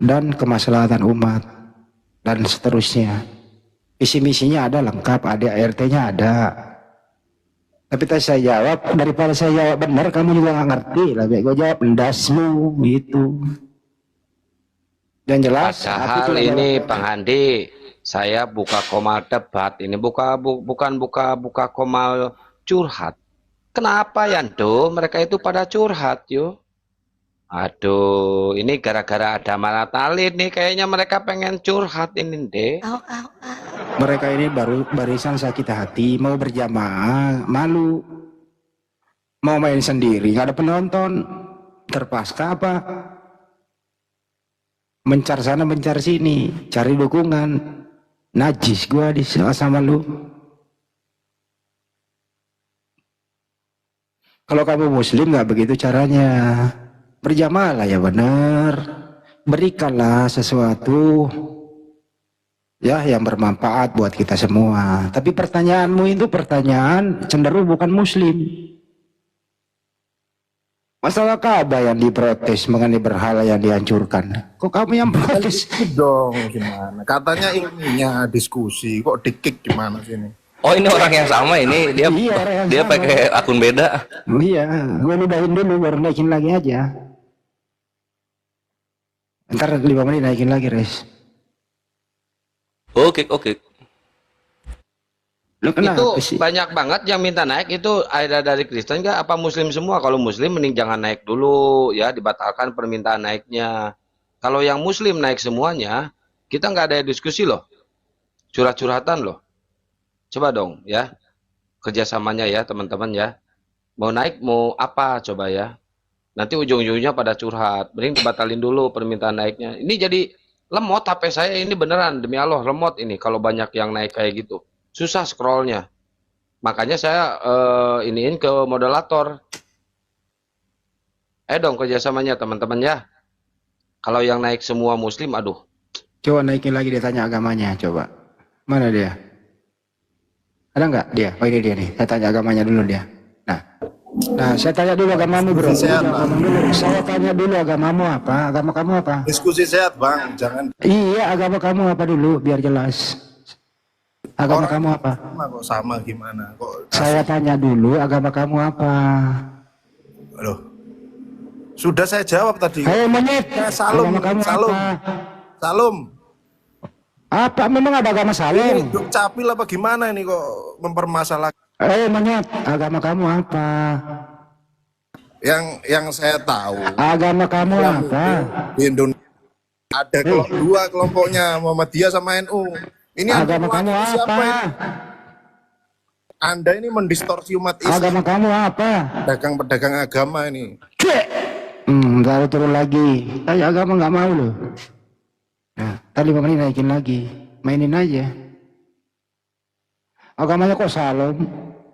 dan kemaslahatan umat dan seterusnya. Visi misinya ada lengkap, ada ART-nya ada. Tapi tadi saya jawab, daripada saya jawab benar kamu juga nggak ngerti, lebih gue jawab endasmu gitu. Dan jelas. Padahal ini Bang Andi, saya buka komal debat, ini bukan buka komal curhat. Kenapa Yando? Mereka itu pada curhat yuk. Aduh, ini gara-gara ada Malatalin nih, kayaknya mereka pengen curhat ini deh. Mereka ini barisan sakit hati, mau berjamaah, malu. Mau main sendiri, nggak ada penonton. Terpaksa apa? Mencar sana, mencar sini, cari dukungan. Najis gua sama lu. Kalau kamu Muslim nggak begitu caranya. Berjamaah lah ya benar. Berikanlah sesuatu ya yang bermanfaat buat kita semua. Tapi pertanyaanmu itu pertanyaan cenderung bukan Muslim. Masalah Ka'bah yang diprotes mengenai berhala yang dihancurkan. Kok kamu yang protes? Dong gimana? Katanya ilminya diskusi, kok dikik gimana sih ini? Oh ini orang yang sama ini dia Iya, dia pakai akun beda. Iya, gue ludahin dulu baru naikin lagi aja. Ntar 5 menit naikin lagi, Res. Oke. Itu banyak banget yang minta naik, itu ada dari Kristen nggak? Apa Muslim semua? Kalau Muslim mending jangan naik dulu ya, dibatalkan permintaan naiknya. Kalau yang Muslim naik semuanya, kita nggak ada diskusi loh, curhat-curhatan loh. Coba dong ya, kerjasamanya ya teman-teman ya. Mau naik mau apa coba ya. Nanti ujung-ujungnya pada curhat. Mending dibatalin dulu permintaan naiknya. Ini jadi lemot HP saya ini beneran. Demi Allah lemot ini kalau banyak yang naik kayak gitu. Susah scrollnya. Makanya saya iniin ke moderator. Dong kerjasamanya teman-teman ya. Kalau yang naik semua Muslim, aduh. Coba naikin lagi dia tanya agamanya, coba. Mana dia? Ada nggak dia? Oh ini dia nih. Saya tanya agamanya dulu dia. Nah, saya tanya dulu agamamu bro. Saya tanya dulu agamamu apa? Agama kamu apa? Diskusi sehat bang, jangan. Iya, agama kamu apa dulu biar jelas. Agama kamu apa? Kok sama gimana? Kok Saya tanya dulu agama kamu apa? Loh, sudah saya jawab tadi. Hei monyet, Salum, agama kamu Salum, apa? Salum. Apa memang ada agama Ini Salum? Duk Capil apa gimana ini kok mempermasalahkan? Monyet, agama kamu apa? Yang saya tahu. Agama kamu apa? Di Indonesia ada dua kelompoknya, Muhammadiyah sama NU. Ini Agama kamu siapa apa? ini? Anda ini mendistorsi umat Islam. Agama kamu apa? Pedagang-pedagang agama ini. Baru turun lagi. Saya agama nggak mau loh. Nah, tadi 5 menit naikin lagi. Mainin aja. Agamanya kok salam?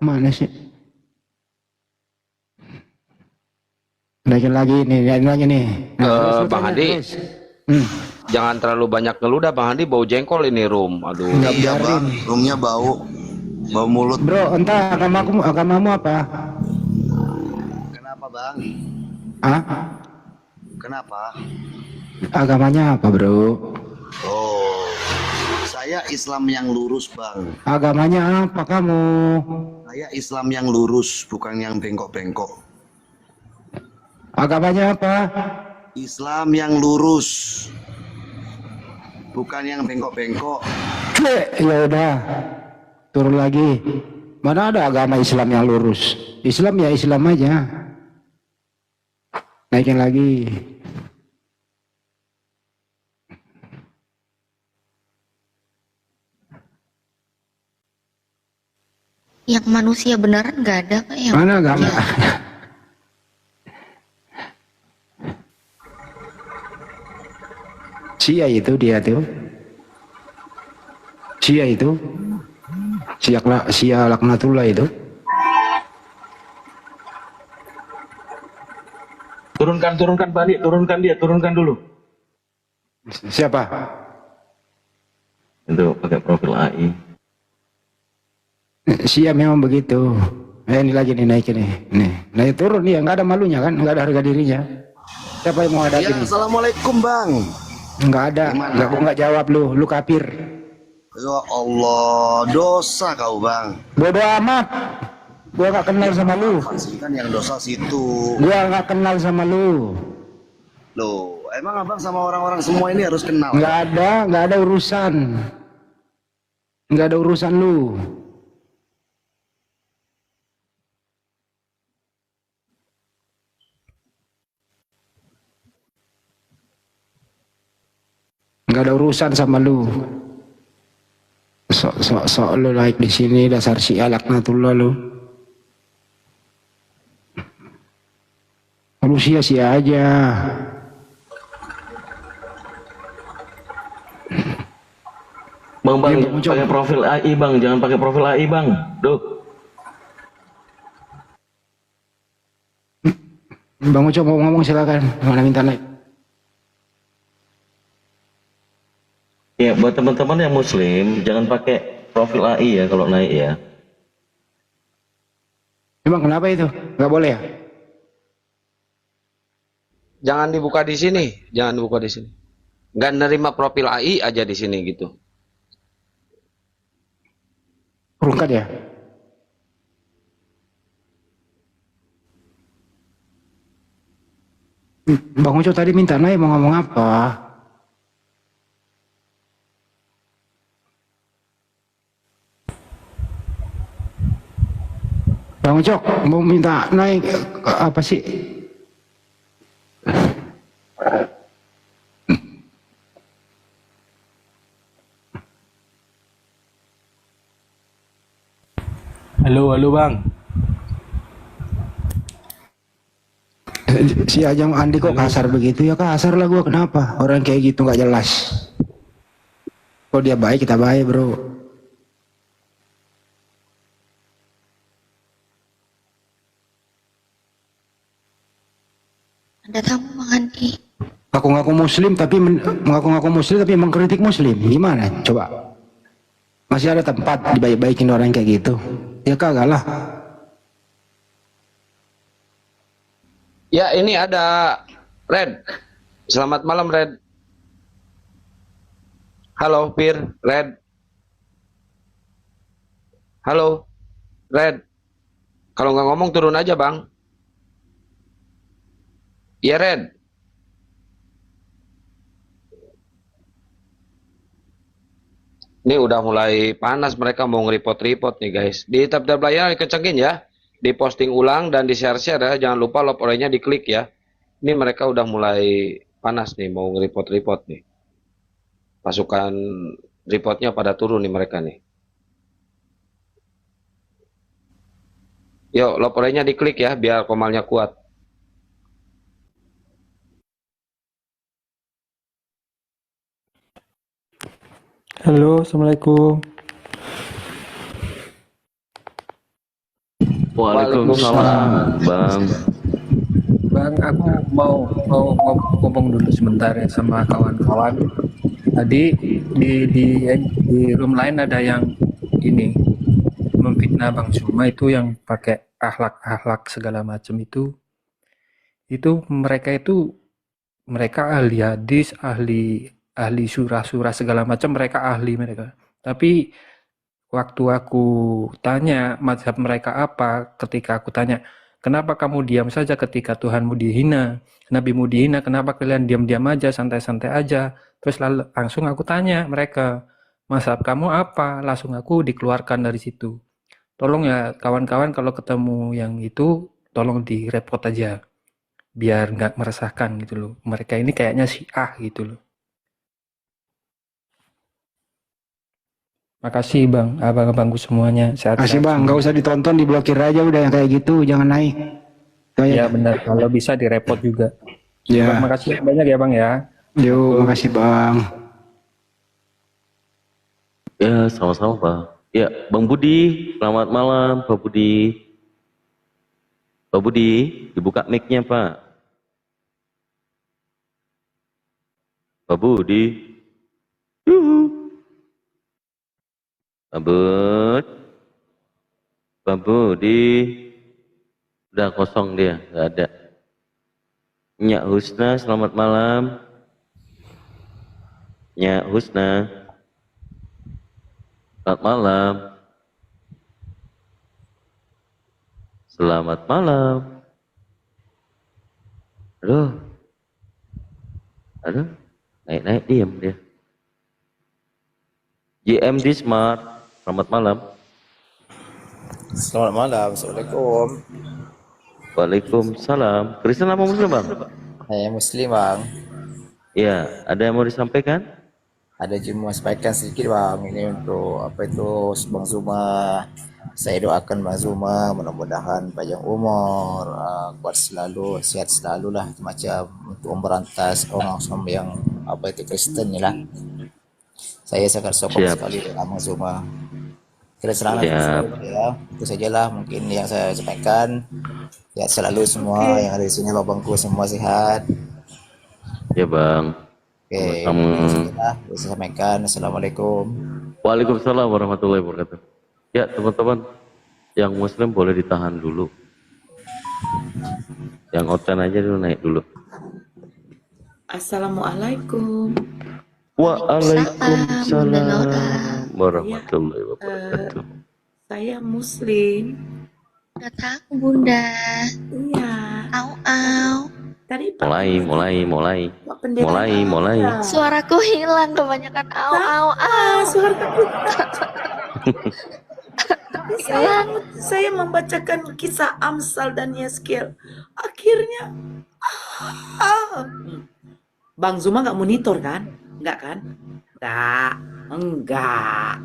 Mana sih? Naikin lagi nih, naikin lagi nih. Nah, Bang Hadi, jangan terlalu banyak ngeluh dah Bang Hadi, bau jengkol ini room. Aduh. Iya bang, roomnya bau mulut. Bro, entah agamamu apa? Kenapa bang? Hah? Kenapa? Agamanya apa bro? Oh, saya Islam yang lurus bang. Agamanya apa kamu? Saya Islam yang lurus, bukan yang bengkok-bengkok. Agamanya apa? Islam yang lurus, bukan yang bengkok-bengkok. Ya udah, turun lagi. Mana ada agama Islam yang lurus? Islam ya Islam aja. Naikin lagi. Yang manusia beneran nggak ada Pak yang Mana agama? Sia itu dia tuh. Sia itu. Sia laknatullah itu. Turunkan balik, turunkan dulu. Siapa? Itu pakai profil AI. Sia memang begitu. Ini lagi nih naikin nih. Nih, naik turun dia, nggak ada malunya kan, nggak ada harga dirinya. Siapa yang mau hadapi Ya, nih? assalamualaikum bang. Nggak ada. Nggak jawab lu kafir. Ya Allah, dosa kau bang. Bodoh amat. Gua nggak kenal sama lu. Pasti kan yang dosa situ. Gua nggak kenal sama lu. Loh, emang abang sama orang-orang semua ini harus kenal? Nggak ada urusan. Nggak ada urusan lu. Nggak ada urusan sama lu. Sok lu naik di sini dasar Syiah laknatullah lu. Lu sia-sia aja. Bang, pakai profil AI bang, jangan pakai profil AI bang. Duh. Bang Uco mau ngomong silakan. Mana minta naik? Ya, buat teman-teman yang muslim, jangan pakai profil AI ya kalau naik ya. Emang kenapa itu? Nggak boleh ya? Jangan dibuka di sini, jangan dibuka di sini. Nggak nerima profil AI aja di sini gitu. Perlukan ya? Bang Uco tadi minta naik mau ngomong apa? Bang Ucok mau minta naik apa sih? Halo bang. Si Ajang Andi kok kasar begitu ya? Kasar lah gua, kenapa? Orang kayak gitu nggak jelas. Kalau dia baik kita baik bro. ada tamu Bang Andi. Ngaku-ngaku muslim tapi mengkritik muslim. Gimana? Coba. Masih ada tempat dibaik-baikin orang kayak gitu? Ya kagak lah. Ya ini ada Red. Selamat malam Red. Halo Pir, Red. Halo Red. Kalau nggak ngomong turun aja bang. Iya Red. Ini udah mulai panas, mereka mau nge-report nih guys. Di tab-tab layar dikencengin ya. Di posting ulang dan di share-share ya. Jangan lupa love orangnya diklik ya. Ini mereka udah mulai panas nih, mau nge-report nih. Pasukan reportnya pada turun nih mereka nih. Yuk, loporenya diklik ya, biar komalnya kuat. Halo, assalamualaikum. Waalaikumsalam, Bang. Bang, aku mau ngomong dulu sebentar ya sama kawan-kawan. Tadi di room lain ada yang ini memfitnah Bang Suma itu yang pakai akhlak segala macam itu mereka ahli hadis, ahli surah-surah segala macam, mereka. Tapi waktu aku tanya mazhab mereka apa, ketika aku tanya, kenapa kamu diam saja ketika Tuhanmu dihina, Nabimu dihina, kenapa kalian diam-diam aja, santai-santai aja? Terus langsung aku tanya mereka, mazhab kamu apa? Langsung aku dikeluarkan dari situ. Tolong ya kawan-kawan kalau ketemu yang itu, tolong direpot aja. Biar nggak meresahkan gitu loh. Mereka ini kayaknya Syiah gitu loh. Makasih Bang, abang-abangku semuanya. Kasih Bang, nggak usah ditonton, diblokir aja udah yang kayak gitu, jangan naik. Ya benar, kalau bisa direpot juga. Ya. Makasih banyak ya Bang ya. Yuk, makasih Bang. Ya, sama-sama, Pak. Ya, Bang Budi, selamat malam, Pak Budi. Pak Budi, dibuka mic-nya, Pak. Pak Budi. Yuhu. Pak Bud. Pak Budi. Udah kosong dia, nggak ada. Nyak Husna, selamat malam. Nyak Husna. Selamat malam. Selamat malam. Aduh, naik-naik diam dia. JMD Smart, selamat malam. Selamat malam, Assalamualaikum. Waalaikumsalam. Kristen apa Muslim, Bang? Saya Muslim, Bang. Ya, ada yang mau disampaikan? Ada cuma sampaikan sedikit, Bang. Ini untuk apa itu Bang Zuma. Saya doakan Bang Zuma mudah-mudahan panjang umur, kuat selalu, sehat selalu lah, macam untuk memberantas orang yang apa itu Kristen ni lah. Saya sangat sokong sekali dengan Bang Zuma. Kira serang ya. Itu sajalah mungkin yang saya sampaikan. Ya selalu semua yang ada di sini, babangku semua sehat. Ya Bang. Oke, saya sampaikan. Assalamualaikum. Waalaikumsalam warahmatullahi wabarakatuh. Ya teman-teman, yang Muslim boleh ditahan dulu. Yang oten aja dulu, naik dulu. Assalamualaikum. Waalaikumsalam warahmatullahi wabarakatuh. Saya Muslim. Kata aku Bunda. Iya. Au. Tadi Mulai. Suaraku hilang kebanyakan au. Suaraku. Saya membacakan kisah Amsal dan Yeskel. Akhirnya Bang Zuma nggak monitor kan? Enggak kan? Enggak.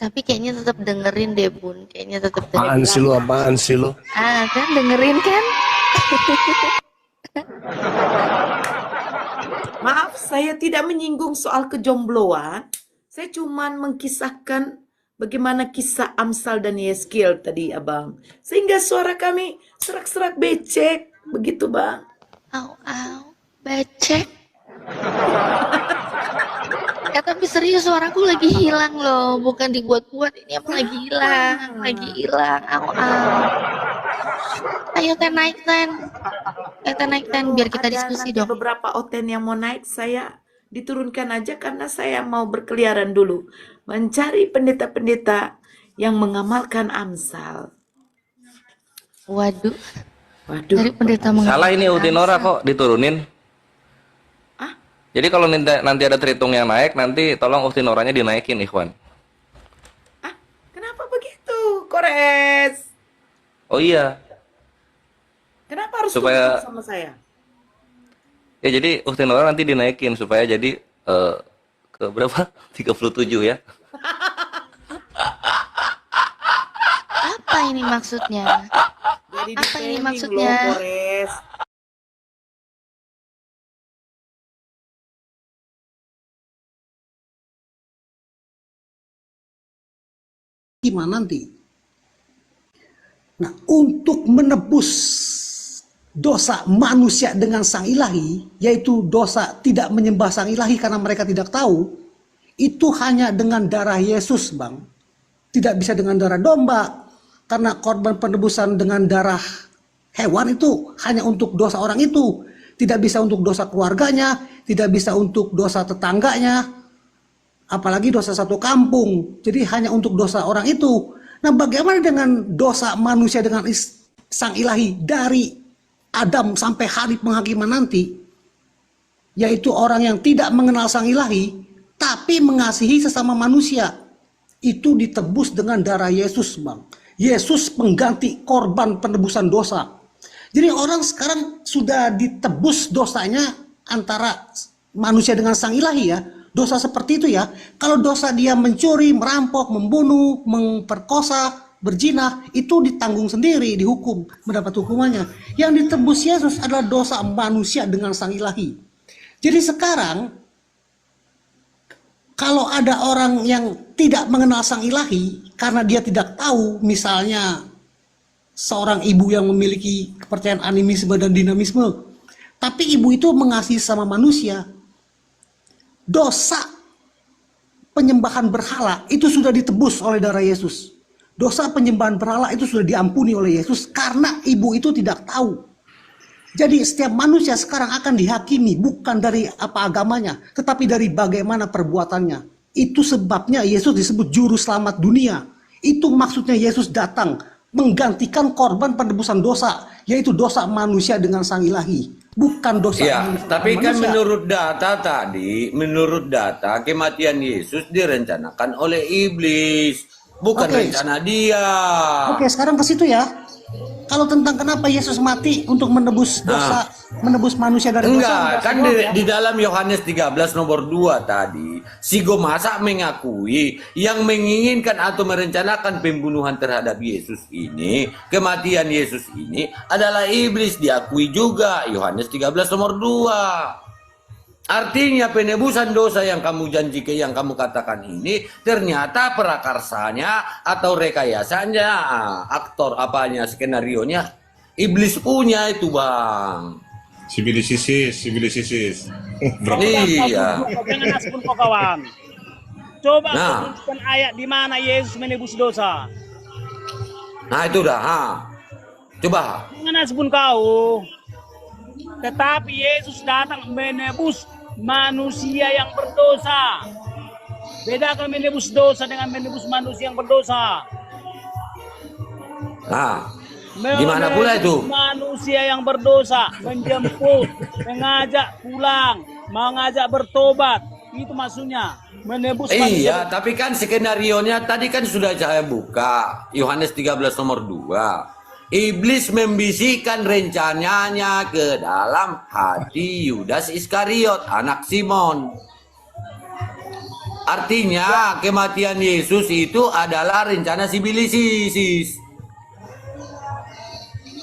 Tapi kayaknya tetap dengerin deh Bun. Kayaknya tetap dengerin. Apaan sih lu? Kan dengerin kan? Maaf, saya tidak menyinggung soal kejombloan. Saya cuma mengkisahkan bagaimana kisah Amsal dan Yeskel tadi, Abang. Sehingga suara kami serak-serak becek. Begitu, Bang. Au. Becek. Tapi serius suaraku lagi hilang loh. Bukan dibuat-buat. Ini emang lagi hilang. Au. Ayo naik ten biar kita diskusi dong. Beberapa oten yang mau naik saya diturunkan aja karena saya mau berkeliaran dulu mencari pendeta-pendeta yang mengamalkan Amsal. Waduh. Dari pendeta salah ini Utinora kok diturunin. Jadi kalau nanti ada Tritung yang naik, nanti tolong Utinoranya dinaikin, Ikhwan. Kenapa begitu, Kores? Oh iya. Kenapa harus supaya sama saya? Ya jadi Ustinora nanti dinaikin supaya jadi ke berapa? 37 ya. Apa? Apa ini maksudnya? Jadi Apa ini dipending maksudnya? loh, Polres. Gimana nanti? Nah, untuk menebus dosa manusia dengan sang ilahi, yaitu dosa tidak menyembah sang ilahi karena mereka tidak tahu, itu hanya dengan darah Yesus, Bang. Tidak bisa dengan darah domba, karena korban penebusan dengan darah hewan itu hanya untuk dosa orang itu. Tidak bisa untuk dosa keluarganya, tidak bisa untuk dosa tetangganya, apalagi dosa satu kampung. Jadi hanya untuk dosa orang itu. Nah, bagaimana dengan dosa manusia dengan sang ilahi dari Adam sampai hari penghakiman nanti? Yaitu orang yang tidak mengenal sang ilahi, tapi mengasihi sesama manusia. Itu ditebus dengan darah Yesus, Bang. Yesus pengganti korban penebusan dosa. Jadi orang sekarang sudah ditebus dosanya antara manusia dengan sang ilahi ya. Dosa seperti itu ya. Kalau dosa dia mencuri, merampok, membunuh, memperkosa, berzina, itu ditanggung sendiri, dihukum, mendapat hukumannya. Yang ditebus Yesus adalah dosa manusia dengan sang ilahi. Jadi sekarang kalau ada orang yang tidak mengenal sang ilahi karena dia tidak tahu, misalnya seorang ibu yang memiliki kepercayaan animisme dan dinamisme, tapi ibu itu mengasihi sama manusia, dosa penyembahan berhala itu sudah ditebus oleh darah Yesus. Dosa penyembahan berhala itu sudah diampuni oleh Yesus karena ibu itu tidak tahu. Jadi setiap manusia sekarang akan dihakimi bukan dari apa agamanya, tetapi dari bagaimana perbuatannya. Itu sebabnya Yesus disebut juru selamat dunia. Itu maksudnya Yesus datang menggantikan korban penebusan dosa, yaitu dosa manusia dengan sang ilahi, bukan dosa Ya, tapi kan manusia. menurut data kematian Yesus direncanakan oleh iblis, bukan Oke. rencana dia. Oke, sekarang ke situ ya. Kalau tentang kenapa Yesus mati untuk menebus dosa, menebus manusia dari dosa. Enggak, kan ya. di dalam Yohanes 13 nomor 2 tadi, si Gomasa mengakui yang menginginkan atau merencanakan pembunuhan terhadap Yesus ini, kematian Yesus ini adalah iblis, diakui juga Yohanes 13 nomor 2. Artinya penebusan dosa yang kamu janjikan, yang kamu katakan ini ternyata prakarsanya atau rekayasanya, aktor apanya, skenarionya iblis punya itu, Bang. Sibilisisis. Iya. Jangan asbun kau kawan. Coba Nah. kau tunjukkan ayat di mana Yesus menebus dosa. Nah itu dah, coba. Jangan asbun kau. Tetapi Yesus datang menebus manusia yang berdosa. Bedakan menebus dosa dengan menebus manusia yang berdosa. Nah, gimana pula itu? Manusia yang berdosa, menjemput, mengajak pulang, mengajak bertobat. Itu maksudnya menebus Iya, tapi kan skenarionya tadi kan sudah saya buka. Yohanes 13 nomor 2. Iblis membisikkan rencananya ke dalam hati Yudas Iskariot, anak Simon. Artinya kematian Yesus itu adalah rencana sibilisis.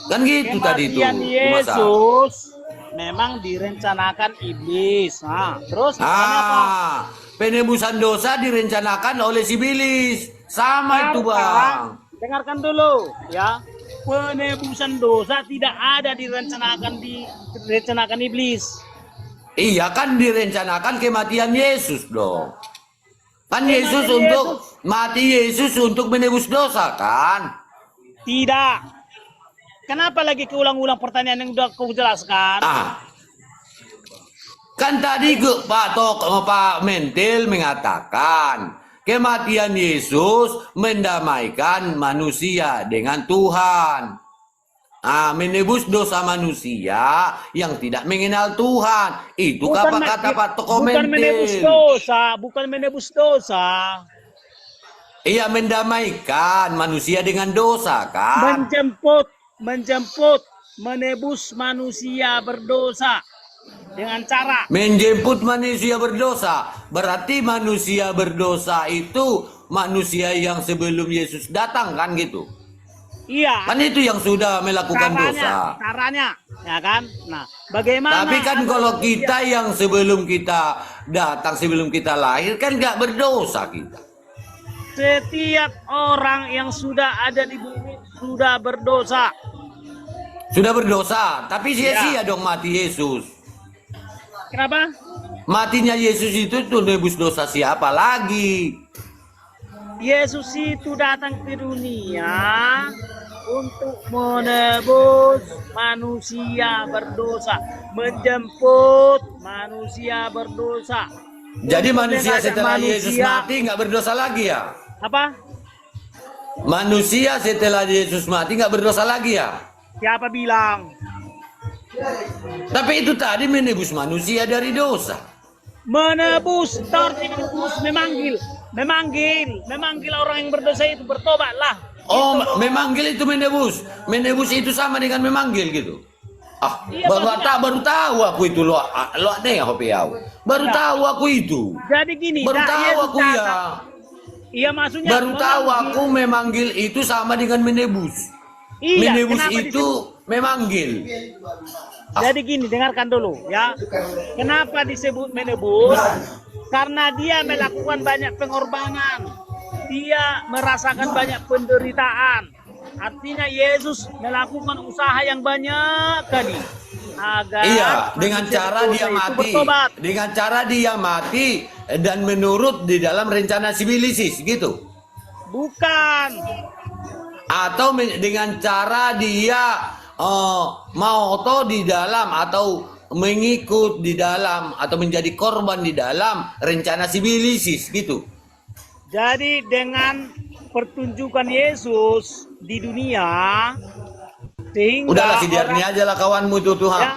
Kan gitu tadi itu. Kematian Yesus memang direncanakan iblis. Nah, terus apa? Penebusan dosa direncanakan oleh sibilis. Sama itu, Bang. Dengarkan dulu, ya. Penebusan dosa tidak ada direncanakan iblis. Iya kan direncanakan kematian Yesus dong. Kan Yesus untuk mati, Yesus untuk menebus dosa kan? Tidak. Kenapa lagi keulang-ulang pertanyaan yang udah kau jelaskan? Kan tadi Pak Mentil mengatakan kematian Yesus mendamaikan manusia dengan Tuhan. Menebus dosa manusia yang tidak mengenal Tuhan. Itu apa kata Pak Toko Bukan Mentil. menebus dosa, bukan menebus dosa. Iya, mendamaikan manusia dengan dosa kan? Menjemput, menebus manusia berdosa dengan cara menjemput manusia berdosa. Berarti manusia berdosa itu manusia yang sebelum Yesus datang kan gitu. Iya. Kan itu yang sudah melakukan dosa. Caranya, ya kan? Nah, bagaimana? Tapi kan kalau kita yang sebelum kita datang, sebelum kita lahir kan nggak berdosa kita. Setiap orang yang sudah ada di bumi sudah berdosa. Sudah berdosa, tapi sia-sia Ya. dong mati Yesus. Kenapa? Matinya Yesus itu tuh nebus dosa siapa lagi? Yesus itu datang ke dunia untuk menebus manusia berdosa, menjemput manusia berdosa. Jadi Untuk manusia mengajak setelah Yesus manusia- mati nggak berdosa lagi ya? Apa? Manusia setelah Yesus mati nggak berdosa lagi ya? Siapa bilang? Tapi itu tadi menebus manusia dari dosa. Menebus, menebus, memanggil orang yang berdosa itu bertobatlah. Oh, memanggil itu menebus. Menebus itu sama dengan memanggil gitu. Ah, Iya, baru tahu aku itu lo ada ya hobi aku. Baru Nah. tahu aku itu. Jadi gini, Baru nah, tahu Yesus aku ya. datang. Iya maksudnya. Baru tahu memanggil. aku memanggil itu sama dengan menebus. Iya, Menebus kenapa itu memanggil. Jadi gini, dengarkan dulu ya. Kenapa disebut menebus? Karena dia melakukan banyak pengorbanan. Dia merasakan banyak penderitaan. Artinya Yesus melakukan usaha yang banyak kali agar Iya, dengan manusia cara berdosa dia itu mati. bertobat. Dengan cara dia mati dan menurut di dalam rencana sibilisis gitu. Bukan. Atau dengan cara dia mau atau di dalam atau mengikut di dalam atau menjadi korban di dalam rencana sibilisis gitu. Jadi dengan pertunjukan Yesus di dunia, sehingga Udahlah si Derni aja lah kawanmu itu Tuhan. Ya,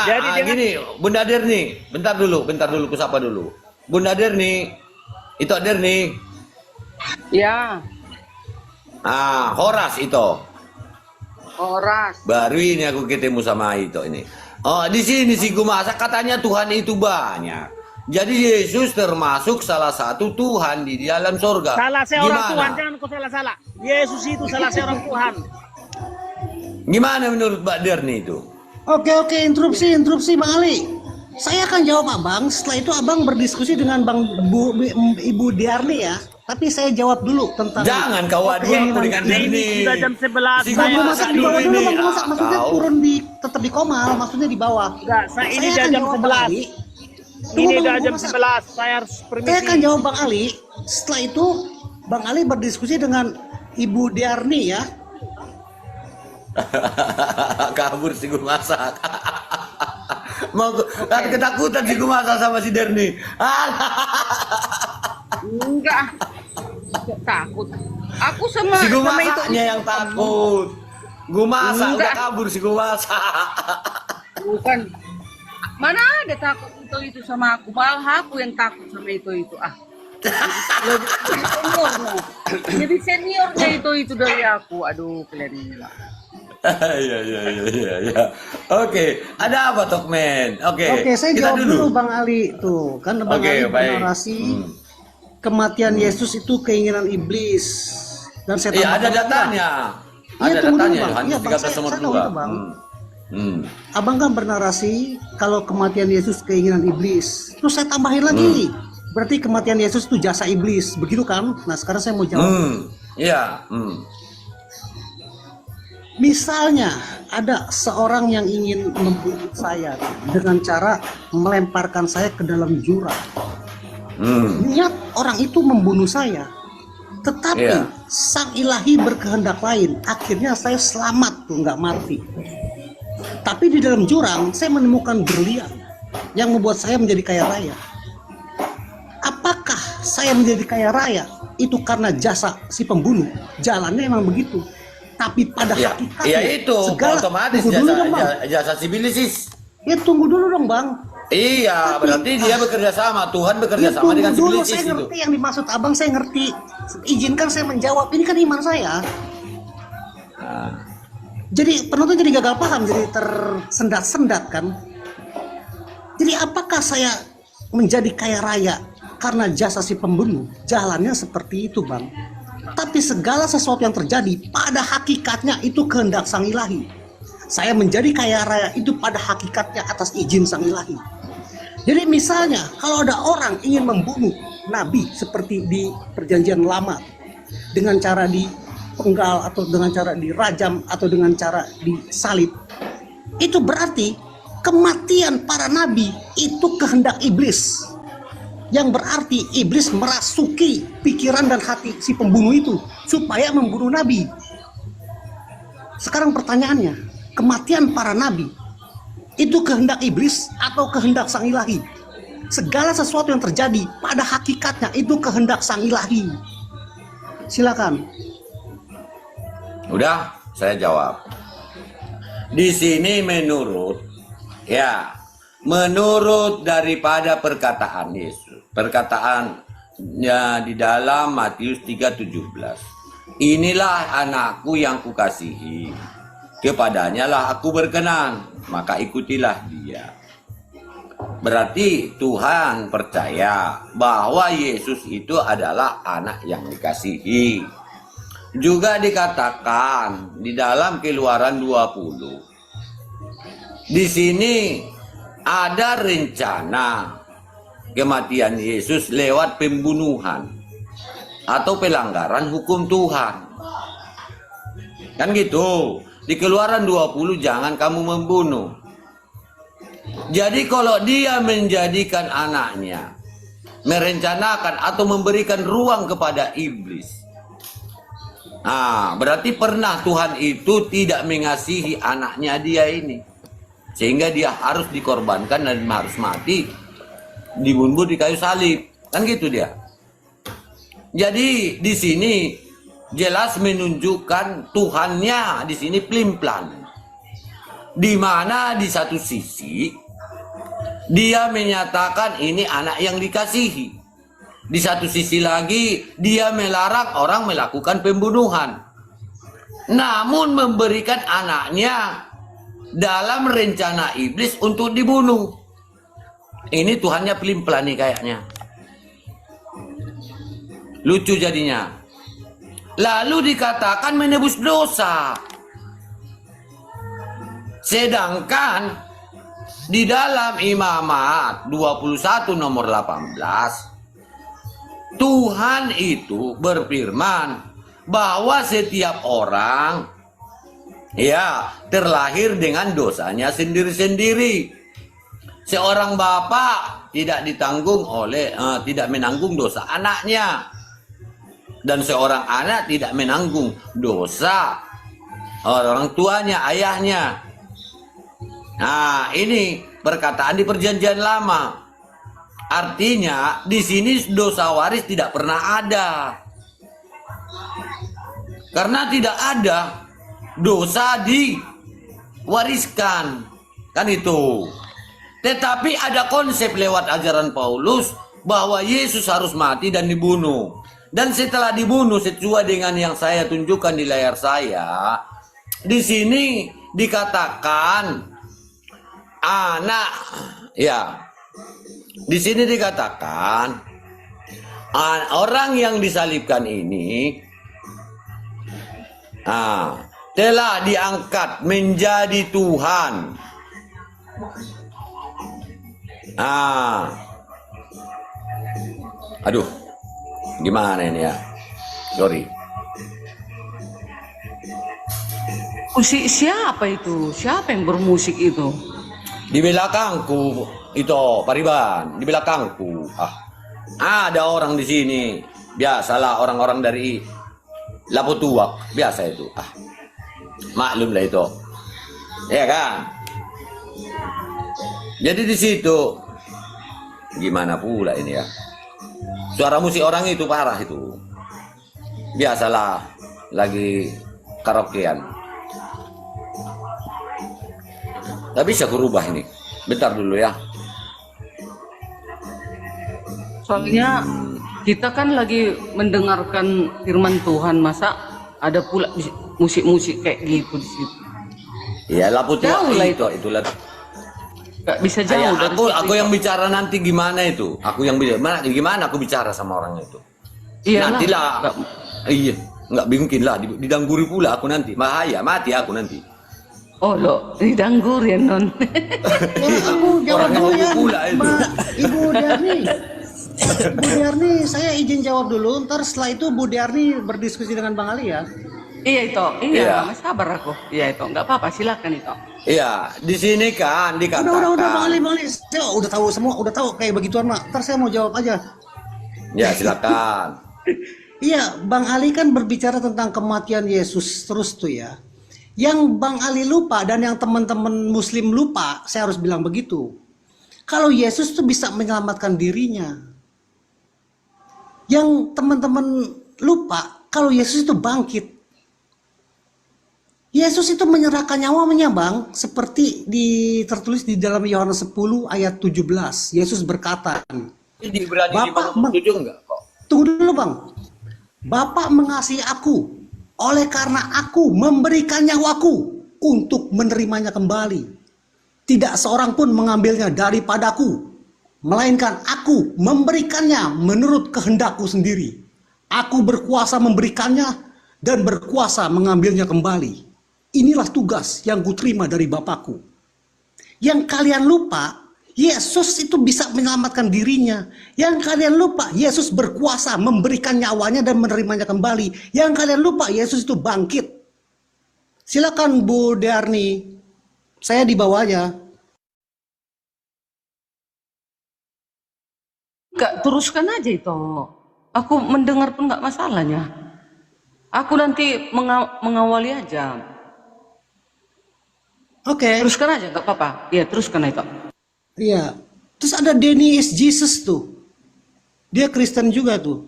jadi dengan- Gini, Bunda Derni, bentar dulu, kusapa dulu. Bunda Derni, itu Derni. Ya, Horas itu. Horas. Baru ini aku ketemu sama itu ini. Oh, di sini si Gumasa katanya Tuhan itu banyak. Jadi Yesus termasuk salah satu Tuhan di dalam surga. salah seorang Gimana? Tuhan, jangan kau salah-salah. Yesus itu salah seorang Tuhan. Gimana menurut Mbak Derni itu? Oke, interupsi Bang Ali. Saya akan jawab Abang, setelah itu Abang berdiskusi dengan Ibu Diarni ya. Tapi saya jawab dulu tentang... Jangan kau adu aku dengan Derni. Sudah jam 11. Si Bang Gumasa Masak di dulu bawah dulu, ini. Bang Masak. Maksudnya Kau. turun tetap di Komal, maksudnya di bawah. Enggak, ini Saya udah akan jam jawab 11. Bang Ali. Ini Tunggu, udah Bang jam Masak. 11. Saya harus permisi. Saya akan jawab Bang Ali. Setelah itu Bang Ali berdiskusi dengan Ibu Diarni ya. Kabur si Gumasa. Mau kan ketakutan si Gumasa sama si Derni. Enggak. Enggak takut. Aku sama Si sama itu Gumasanya yang takut. Gumasa udah Enggak. kabur si Gumasa. bukan. Mana ada takut itu sama aku, malah aku yang takut sama itu ah. Lebih seniornya. Jadi seniornya itu dari aku. Aduh, kalian ini lah. Iya. Oke, ada apa Tokmen? Oke, Saya kita jawab dulu Bang Ali tuh. Kan Bang Ali Oke, baik. bernarasi kematian Yesus itu keinginan iblis. Dan saya Iya, ada tambahkan datanya. Iya, Ada tunggu dulu, datanya, Bang. Yohanes Iya, Bang, 13 nomor saya tahu 2. itu, Bang. Abang kan bernarasi kalau kematian Yesus keinginan iblis. Terus saya tambahin lagi. Berarti kematian Yesus itu jasa iblis, begitu kan? Nah, sekarang saya mau jawab. Iya. Misalnya ada seorang yang ingin membunuh saya dengan cara melemparkan saya ke dalam jurang. Niat orang itu membunuh saya. Tetapi Iya. sang ilahi berkehendak lain. Akhirnya saya selamat tuh, nggak mati. Tapi di dalam jurang saya menemukan berlian yang membuat saya menjadi kaya raya. Apakah saya menjadi kaya raya itu karena jasa si pembunuh? Jalannya emang begitu. Tapi pada Ya, hakikatnya ya itu segala otomatis tunggu dulu dong, Bang. jasa sibilisis. Ya tunggu dulu dong Bang. Iya, berarti dia bekerja sama, Tuhan bekerja Ya, sama tunggu dengan dulu, sibilisis saya itu. ngerti yang dimaksud Abang, saya ngerti. Izinkan saya menjawab, ini kan iman saya. Jadi penonton jadi gagal paham, jadi tersendat-sendat kan. Jadi apakah saya menjadi kaya raya karena jasa si pembunuh? Jalannya seperti itu Bang. Tapi segala sesuatu yang terjadi pada hakikatnya itu kehendak Sang Ilahi. Saya menjadi kaya raya itu pada hakikatnya atas izin Sang Ilahi. Jadi misalnya kalau ada orang ingin membunuh Nabi seperti di Perjanjian Lama dengan cara dipenggal atau dengan cara dirajam atau dengan cara disalib, itu berarti kematian para nabi itu kehendak iblis. Yang berarti iblis merasuki pikiran dan hati si pembunuh itu supaya membunuh nabi. Sekarang pertanyaannya, kematian para nabi itu kehendak iblis atau kehendak Sang Ilahi? Segala sesuatu yang terjadi pada hakikatnya itu kehendak Sang Ilahi. Silakan. Udah, saya jawab. Di sini menurut daripada perkataan Yesus, perkataannya di dalam Matius 3:17. Inilah anakku yang kukasihi, kepadanya lah aku berkenan, maka ikutilah dia. Berarti Tuhan percaya bahwa Yesus itu adalah anak yang dikasihi. Juga dikatakan di dalam Keluaran 20. Di sini ada rencana kematian Yesus lewat pembunuhan atau pelanggaran hukum Tuhan. Kan gitu. Di Keluaran 20 jangan kamu membunuh. Jadi kalau dia menjadikan anaknya, merencanakan atau memberikan ruang kepada iblis, berarti pernah Tuhan itu tidak mengasihi anaknya dia ini. Sehingga dia harus dikorbankan dan harus mati, dibunuh di kayu salib. Kan gitu dia. Jadi di sini jelas menunjukkan Tuhannya di sini pelin-pelan. Di mana di satu sisi dia menyatakan ini anak yang dikasihi. Di satu sisi lagi dia melarang orang melakukan pembunuhan. Namun memberikan anaknya dalam rencana iblis untuk dibunuh. Ini Tuhannya pelin-pelan nih kayaknya. Lucu jadinya. Lalu dikatakan menebus dosa. Sedangkan di dalam Imamat 21 nomor 18, Tuhan itu berfirman bahwa setiap orang terlahir dengan dosanya sendiri-sendiri. Seorang bapak tidak menanggung dosa anaknya, dan seorang anak tidak menanggung dosa orang tuanya, ayahnya. Nah, ini perkataan di Perjanjian Lama. Artinya di sini dosa waris tidak pernah ada. Karena tidak ada dosa diwariskan. Kan itu. Tetapi ada konsep lewat ajaran Paulus bahwa Yesus harus mati dan dibunuh. Dan setelah dibunuh sesuai dengan yang saya tunjukkan di layar saya, di sini dikatakan anak, di sini dikatakan orang yang disalibkan ini telah diangkat menjadi Tuhan. Aduh, gimana ini ya? Sorry. Musik siapa itu? Siapa yang bermusik itu? Di belakangku itu, Pariban, di belakangku. Ada orang di sini. Biasalah orang-orang dari Laputuak, biasa itu. Maklum lah itu. Ya kan? Jadi di situ gimana pula ini ya? Suara musik orang itu parah itu. Biasalah lagi karaokean. Tapi bisa kurubah ini. Bentar dulu ya. Soalnya kita kan lagi mendengarkan firman Tuhan, masa ada pula musik-musik kayak gitu di situ. Iya, Laputuak itulah. Gak bisa jauh dari aku yang bicara nanti gimana itu? Aku yang bicara. Gimana aku bicara sama orang itu? Iyalah. Nantilah Iya, nggak mungkin lah, didangguri pula aku nanti. Bahaya, mati aku nanti. Oh lo, didanggur ya non. Aku jawab Orang dulu yang ya, pula itu. Ibu Darni. Bu Darni, saya izin jawab dulu. Ntar setelah itu Bu Darni berdiskusi dengan Bang Ali ya. Iya itu, Iya. iya, sabar aku. Iya itu, nggak apa-apa, silakan itu. Iya, di sini kan dikatakan. Udah Bang Ali. Saya udah tahu semua, udah tahu kayak begituan mak. Ntar saya mau jawab aja. Ya, silakan. Iya, Bang Ali kan berbicara tentang kematian Yesus terus tuh ya. Yang Bang Ali lupa dan yang teman-teman Muslim lupa, saya harus bilang begitu. Kalau Yesus tuh bisa menyelamatkan dirinya. Yang teman-teman lupa, kalau Yesus itu bangkit. Yesus itu menyerahkan nyawanya Bang, seperti tertulis di dalam Yohanes 10 ayat 17. Yesus berkata, Ini berani Bapak setuju enggak kok? tunggu dulu Bang. Bapak mengasihi aku, oleh karena aku memberikan nyawaku untuk menerimanya kembali. Tidak seorang pun mengambilnya daripadaku, melainkan aku memberikannya menurut kehendakku sendiri. Aku berkuasa memberikannya dan berkuasa mengambilnya kembali. Inilah tugas yang kuterima dari Bapakku. Yang kalian lupa, Yesus itu bisa menyelamatkan dirinya. Yang kalian lupa, Yesus berkuasa memberikan nyawanya dan menerimanya kembali. Yang kalian lupa, Yesus itu bangkit. Silakan Bu Darni, saya di bawahnya. Nggak, teruskan aja itu. Aku mendengar pun nggak masalahnya. Aku nanti mengawali aja. Oke. Teruskan aja, nggak apa-apa. Iya, teruskan itu. Iya. Terus ada Denny is Jesus tuh. Dia Kristen juga tuh.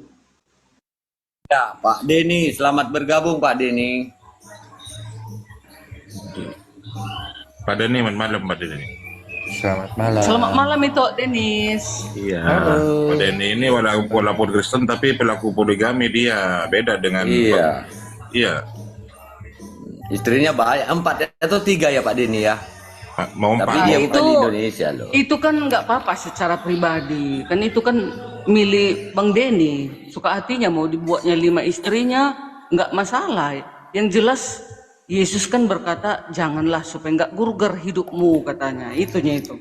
Ya, Pak Denny, selamat bergabung Pak Denny. Pak Denny, malam Pak Denny. Selamat malam. Selamat malam itu, Denis. Iya. Halo. Pak Denny ini walaupun Kristen tapi pelaku poligami dia beda dengan. Iya. Iya. Istrinya banyak, 4 atau 3 ya Pak Denny ya. Mau Tapi 4. dia Itu- bukan di Indonesia loh. Itu kan nggak apa-apa secara pribadi. Kan itu kan milik Bang Denny. Suka hatinya mau dibuatnya 5 istrinya, nggak masalah. Yang jelas Yesus kan berkata, janganlah supaya nggak gurgar hidupmu katanya. Itunya itu.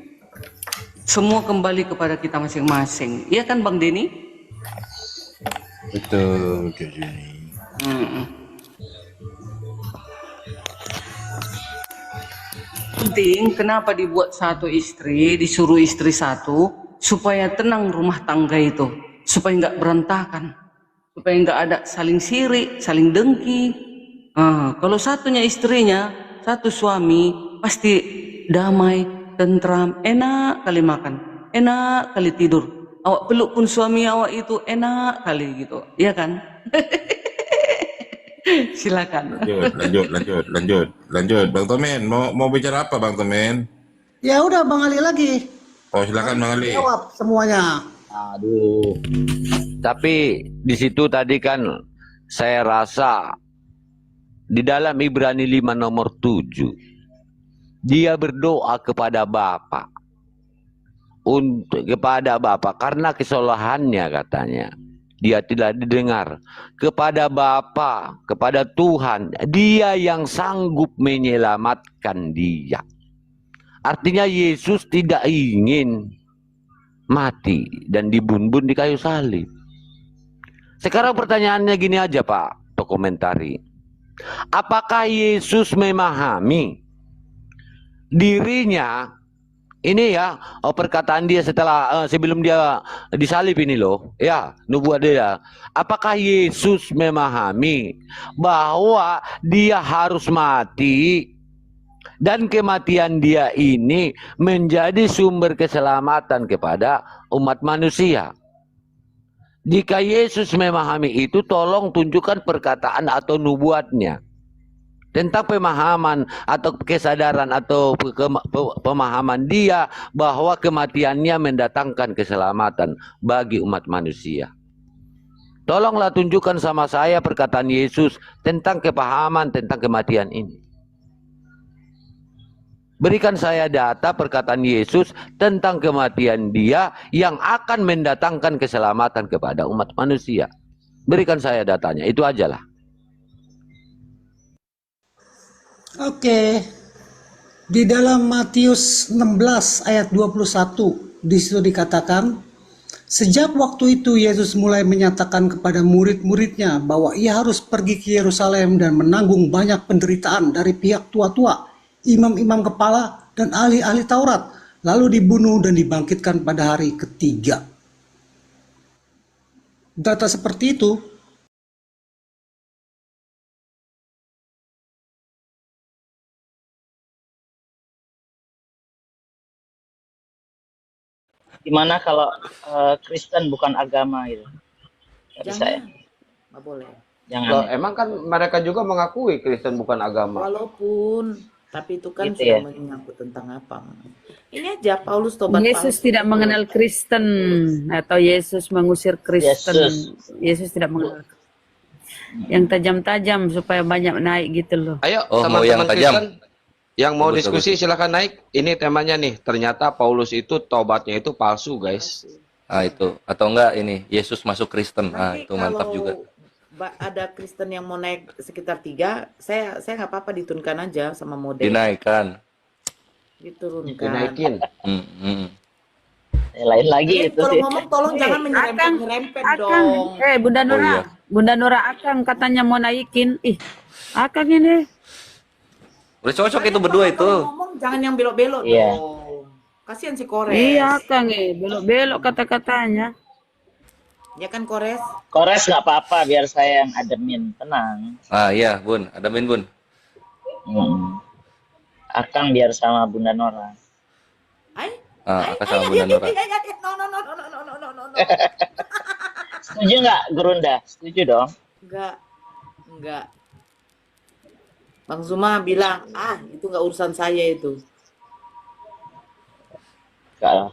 Semua kembali kepada kita masing-masing. Iya kan Bang Denny? Betul, Kak Juni. Penting kenapa dibuat satu istri, disuruh istri satu, supaya tenang rumah tangga itu, supaya nggak berantakan, supaya nggak ada saling sirik, saling dengki. Kalau satunya istrinya, satu suami, pasti damai, tentram, enak kali makan, enak kali tidur. Awak peluk pun suami awak itu enak kali gitu, iya kan? Silakan. Lanjut. Bang Tomen, mau bicara apa Bang Tomen? Ya udah Bang Ali lagi. Oh silakan Bang Ali. Jawab semuanya. Aduh. Tapi di situ tadi kan saya rasa di dalam Ibrani 5 nomor 7 dia berdoa kepada Bapa kepada Bapa karena kesalahannya katanya dia tidak didengar, kepada Bapa, kepada Tuhan, dia yang sanggup menyelamatkan dia. Artinya Yesus tidak ingin mati dan dibunuh di kayu salib. Sekarang pertanyaannya gini aja Pak, komentari. Apakah Yesus memahami dirinya ini ya, perkataan dia setelah sebelum dia disalib ini loh, ya, nubuat dia. Apakah Yesus memahami bahwa dia harus mati dan kematian dia ini menjadi sumber keselamatan kepada umat manusia? Jika Yesus memahami itu, tolong tunjukkan perkataan atau nubuatnya tentang pemahaman atau kesadaran atau pemahaman dia bahwa kematiannya mendatangkan keselamatan bagi umat manusia. Tolonglah tunjukkan sama saya perkataan Yesus tentang kepahaman tentang kematian ini. Berikan saya data perkataan Yesus tentang kematian dia yang akan mendatangkan keselamatan kepada umat manusia. Berikan saya datanya, itu aja lah. Oke. Di dalam Matius 16 ayat 21 di situ dikatakan, sejak waktu itu Yesus mulai menyatakan kepada murid-muridnya bahwa ia harus pergi ke Yerusalem dan menanggung banyak penderitaan dari pihak tua-tua, imam-imam kepala, dan ahli-ahli Taurat, lalu dibunuh dan dibangkitkan pada hari ketiga. Data seperti itu Gimana kalau Kristen bukan agama gitu? Dari saya. Nggak boleh. Jangan. Loh, Ya. emang kan mereka juga mengakui Kristen bukan agama. Walaupun, tapi itu kan Gitu sudah ya. menyangkut tentang apa. Ini aja Paulus tobat Yesus palsu. tidak mengenal Kristen atau Yesus mengusir Kristen. Yesus tidak mengenal. Yang tajam-tajam supaya banyak naik gitu loh. Ayo Oh, mau yang teman-teman tajam? Kristen yang mau Bagus, diskusi silahkan naik. Ini temanya nih. Ternyata Paulus itu tobatnya itu palsu, guys. Ah itu atau enggak ini Yesus masuk Kristen. Ah itu mantap Kalau juga. ada Kristen yang mau naik sekitar 3, saya nggak apa-apa diturunkan aja sama model. Dinaikkan. Diturunkan. Dinaikin. Lain lagi itu Kalau sih. ngomong tolong jangan menyerempet-nyerempet dong. Bunda Oh, Nora, iya. Bunda Nora Akang katanya mau naikin. Ih, Akang ini. Udah cocok itu berdua itu. Ngomong jangan yang belok-belok Iya. dong. Kasihan si Kores. Iya, Akang belok-belok kata-katanya. Ya kan Kores? Kores nggak apa-apa, biar saya yang ademin, tenang. Ah iya Bun, ada main Bun. Akang biar sama Bunda Nora. Ah Aka sama Bunda Nora. No. Setuju nggak, Gerunda? Setuju dong. Enggak. Bang Zuma bilang, itu nggak urusan saya itu. Enggak.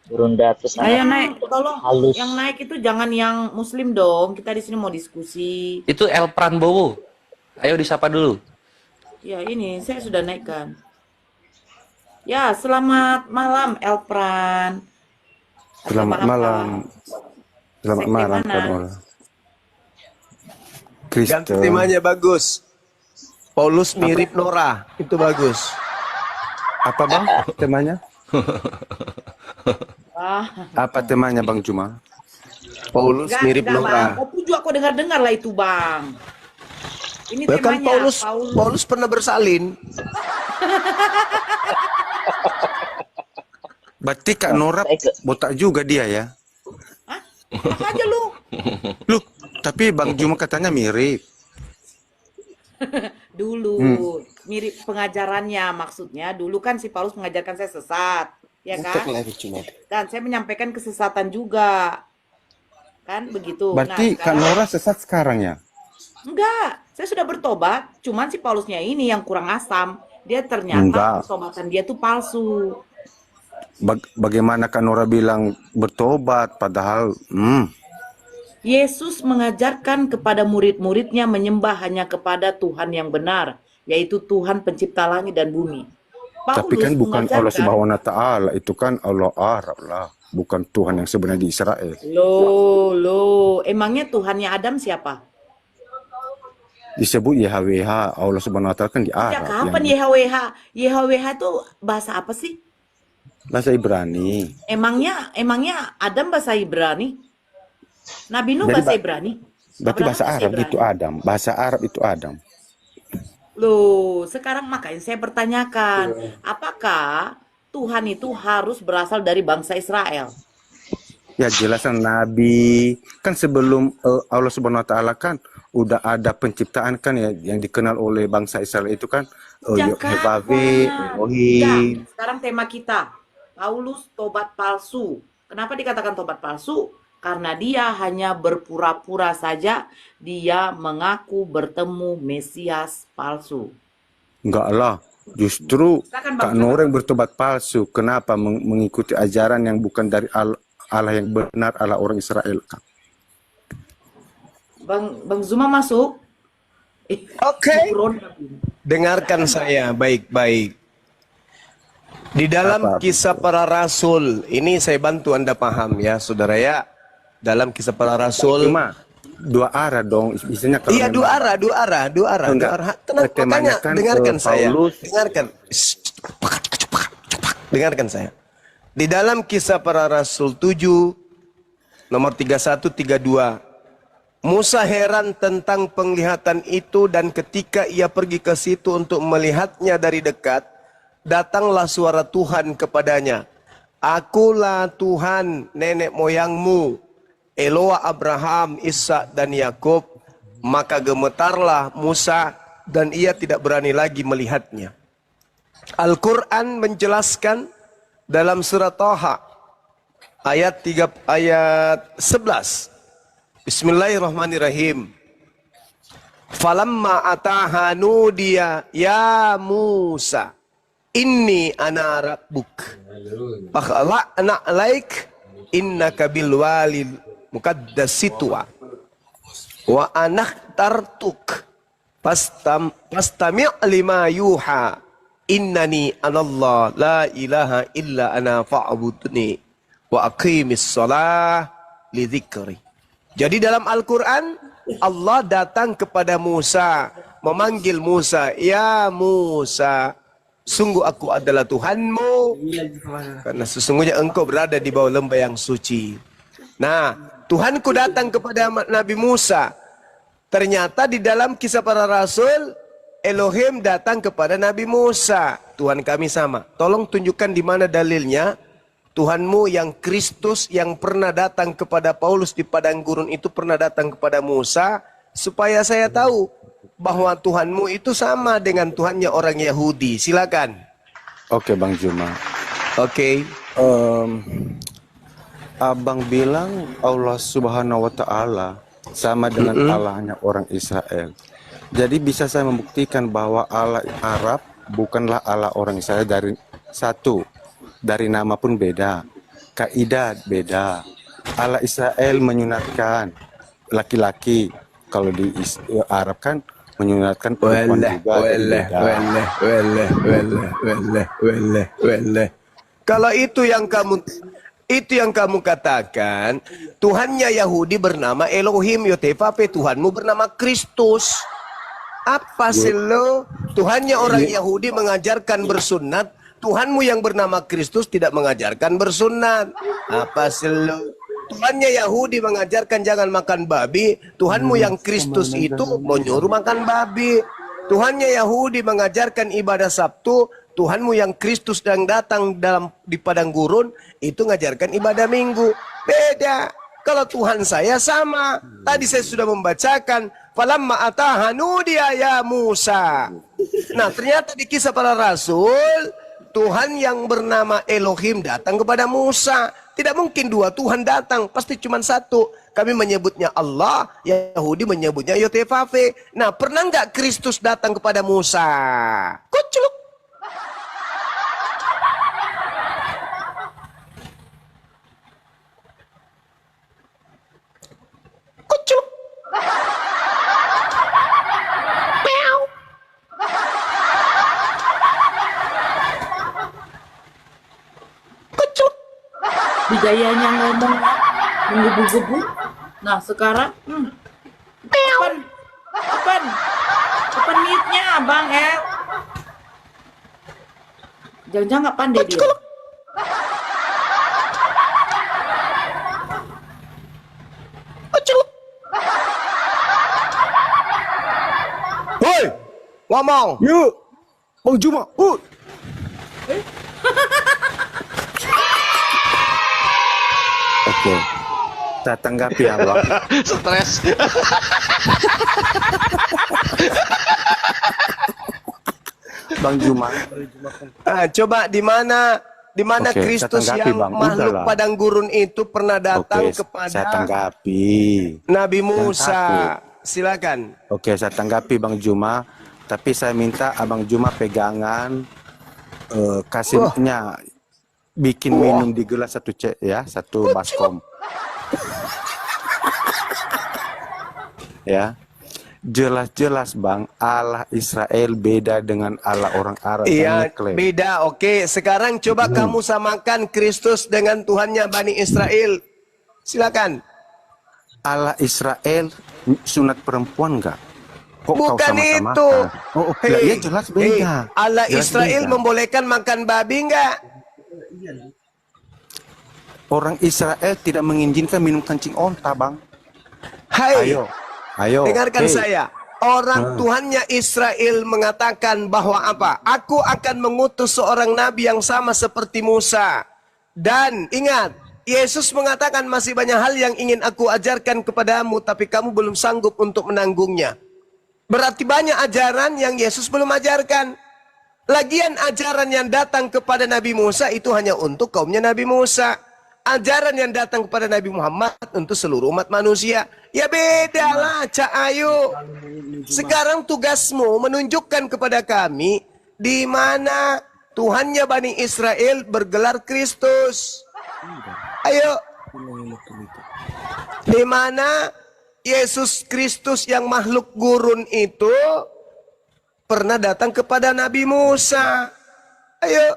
Gerunda terus Ayo anak naik. Tolong, halus. yang naik itu jangan yang Muslim dong. Kita di sini mau diskusi. Itu El Pranbowo. Ayo disapa dulu. Ya ini saya sudah naikkan. Ya selamat malam Elpran. Selamat malam. Selamat Sekte malam, mana? Kak Nora. Ganti Kristen. temanya bagus. Paulus mirip Nora, itu bagus. Apa bang temanya? Apa temanya Bang Juma? Paulus mirip Bang. Nora. Mau pujuk aku dengar-dengar lah itu Bang. Ini Bahkan temanya Paulus pernah bersalin. Berarti Kak Nora botak juga dia ya? Apa aja lu? Loh, tapi Bang Juma katanya mirip. Dulu mirip pengajarannya, maksudnya dulu kan si Paulus mengajarkan saya sesat, ya kan? Dan saya menyampaikan kesesatan juga, kan begitu. Berarti Kak sekarang- Nora sesat sekarang ya? Enggak, saya sudah bertobat, cuman si Paulusnya ini yang kurang asam. Dia ternyata Enggak. pertobatan dia tuh palsu. Bagaimana Kak Nora bilang bertobat padahal Yesus mengajarkan kepada murid-muridnya menyembah hanya kepada Tuhan yang benar, yaitu Tuhan pencipta langit dan bumi. tapi kan bukan Allah mengajarkan- Subhanahu wa taala, itu kan Allah Arab lah, bukan Tuhan yang sebenarnya di Israel. Loh, emangnya Tuhannya Adam siapa? Disebut YHWH, Allah Subhanahu wa taala kan di Sejak Arab. kapan YHWH? YHWH itu bahasa apa sih? Bahasa Ibrani. Emangnya Adam bahasa Ibrani? Nabi Nuh Jadi, bahasa Pak, Ibrani? Berarti bahasa Arab Ibrani. itu Adam. Bahasa Arab itu Adam. Loh, sekarang makanya saya pertanyakan, apakah Tuhan itu harus berasal dari bangsa Israel? Ya jelasan Nabi kan sebelum Allah Subhanahu wa taala kan udah ada penciptaan kan ya yang dikenal oleh bangsa Israel itu kan Yahweh, Elohim. Nah, sekarang tema kita, Paulus tobat palsu. Kenapa dikatakan tobat palsu? Karena dia hanya berpura-pura saja, dia mengaku bertemu Mesias palsu. Enggak lah, justru Silakan, Bang. Kak Nora yang bertobat palsu. Kenapa mengikuti ajaran yang bukan dari Allah yang benar, Allah orang Israel, Kak? Bang Zuma masuk. Oke. Dengarkan saya baik-baik. Di dalam kisah para rasul, ini saya bantu Anda paham ya, saudara ya. Dalam kisah para rasul, dua arah dong. Misalnya kalau Iya, dua arah. enggak, Tenang, temanya makanya kan dengarkan saya. Paulus. Dengarkan saya. Di dalam Kisah Para Rasul 7 nomor 31 32, Musa heran tentang penglihatan itu, dan ketika ia pergi ke situ untuk melihatnya dari dekat, datanglah suara Tuhan kepadanya. Akulah Tuhan nenek moyangmu, Eloa Abraham, Ishak dan Yakub. Maka gemetarlah Musa dan ia tidak berani lagi melihatnya. Al-Quran menjelaskan dalam surat Thaha ayat 11. Bismillahirrahmanirrahim. Falamma ataha nudiya ya Musa inni ana rabbuk fakhla'na alaik innaka bil walil muqaddasitwa wa anakhtartuk fastami' lima yuha innani anallah la ilaha illa ana fa'budni wa aqimis shalah li dzikri. Jadi dalam Al-Quran Allah datang kepada Musa, memanggil Musa, ya Musa, sungguh aku adalah Tuhanmu, karena sesungguhnya engkau berada di bawah lembah yang suci. Nah, Tuhanku datang kepada Nabi Musa. Ternyata di dalam Kisah Para Rasul, Elohim datang kepada Nabi Musa. Tuhan kami sama. Tolong tunjukkan di mana dalilnya Tuhanmu yang Kristus yang pernah datang kepada Paulus di padang gurun itu pernah datang kepada Musa, supaya saya tahu bahwa Tuhanmu itu sama dengan Tuhannya orang Yahudi. Silakan. Oke, Bang Juma. Oke. Abang bilang Allah Subhanahu wa Ta'ala sama dengan Allahnya orang Israel. Jadi bisa saya membuktikan bahwa Allah Arab bukanlah Allah orang Israel dari nama pun beda, kaidah beda. Allah Israel menyunatkan laki-laki, kalau di Arab kan menyunatkan perempuan juga. Kalau itu yang kamu katakan, Tuhannya Yahudi bernama Elohim Yotefape, Tuhanmu bernama Kristus. Apa sih lo? Tuhannya orang Yahudi mengajarkan bersunat, Tuhanmu yang bernama Kristus tidak mengajarkan bersunat. Apa sih lo? Tuhannya Yahudi mengajarkan jangan makan babi, Tuhanmu yang Kristus itu menyuruh makan babi. Tuhannya Yahudi mengajarkan ibadah Sabtu, Tuhanmu yang Kristus yang datang di padang gurun itu mengajarkan ibadah Minggu. Beda. Kalau Tuhan saya sama. Tadi saya sudah membacakan falamma ataha nudiya ya Musa. Nah, ternyata di Kisah Para Rasul Tuhan yang bernama Elohim datang kepada Musa. Tidak mungkin dua Tuhan datang, pasti cuma satu. Kami menyebutnya Allah, Yahudi menyebutnya Yotefafe. Nah, pernah nggak Kristus datang kepada Musa? Kuculuk. Kuculuk. Meow. Kuculuk. Digayanya ngomong menggebu-gebu. Nah sekarang kapan mute-nya Bang El? Jangan-jangan nggak pandai dia. Woi, ngomong. Yuk, Bang Juma. Oke, saya tanggapi ya Bang. Stres. Bang Juma. Coba di mana Oke, Kristus saya tanggapi, yang Bang. makhluk Udahlah. padang gurun itu pernah datang Oke, kepada saya tanggapi. Nabi Yang Musa. satu. Silakan. Oke, saya tanggapi Bang Juma. Tapi saya minta Abang Juma pegangan kasihnya bikin minum di gelas satu baskom. Ya. Jelas-jelas Bang, Allah Israel beda dengan Allah orang Arab. Iya, beda. Oke, sekarang coba kamu samakan Kristus dengan Tuhannya Bani Israel. Silakan. Allah Israel sunat perempuan enggak? Kok kau Bukan sama-sama itu. makan? Oh, lah, ya jelas beda. Allah Jelas Israel beda. membolehkan makan babi enggak? Orang Israel tidak mengizinkan minum kencing onta, Bang. Hai, Ayo. dengarkan Hei. saya. Orang Tuhannya Israel mengatakan bahwa apa? Aku akan mengutus seorang nabi yang sama seperti Musa. Dan ingat, Yesus mengatakan masih banyak hal yang ingin aku ajarkan kepadamu, tapi kamu belum sanggup untuk menanggungnya. Berarti banyak ajaran yang Yesus belum ajarkan. Lagian ajaran yang datang kepada Nabi Musa itu hanya untuk kaumnya Nabi Musa. Ajaran yang datang kepada Nabi Muhammad untuk seluruh umat manusia. Ya beda lah, Cak Ayu. Sekarang tugasmu menunjukkan kepada kami di mana Tuhannya Bani Israel bergelar Kristus. Ayo. Di mana Yesus Kristus yang makhluk gurun itu pernah datang kepada Nabi Musa. Ayo.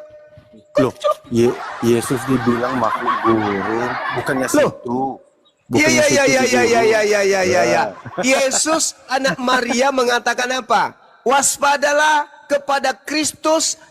Loh, Yesus dibilang makhluk gurun, bukannya situ. Iya. Yesus anak Maria mengatakan apa? Waspadalah kepada Kristus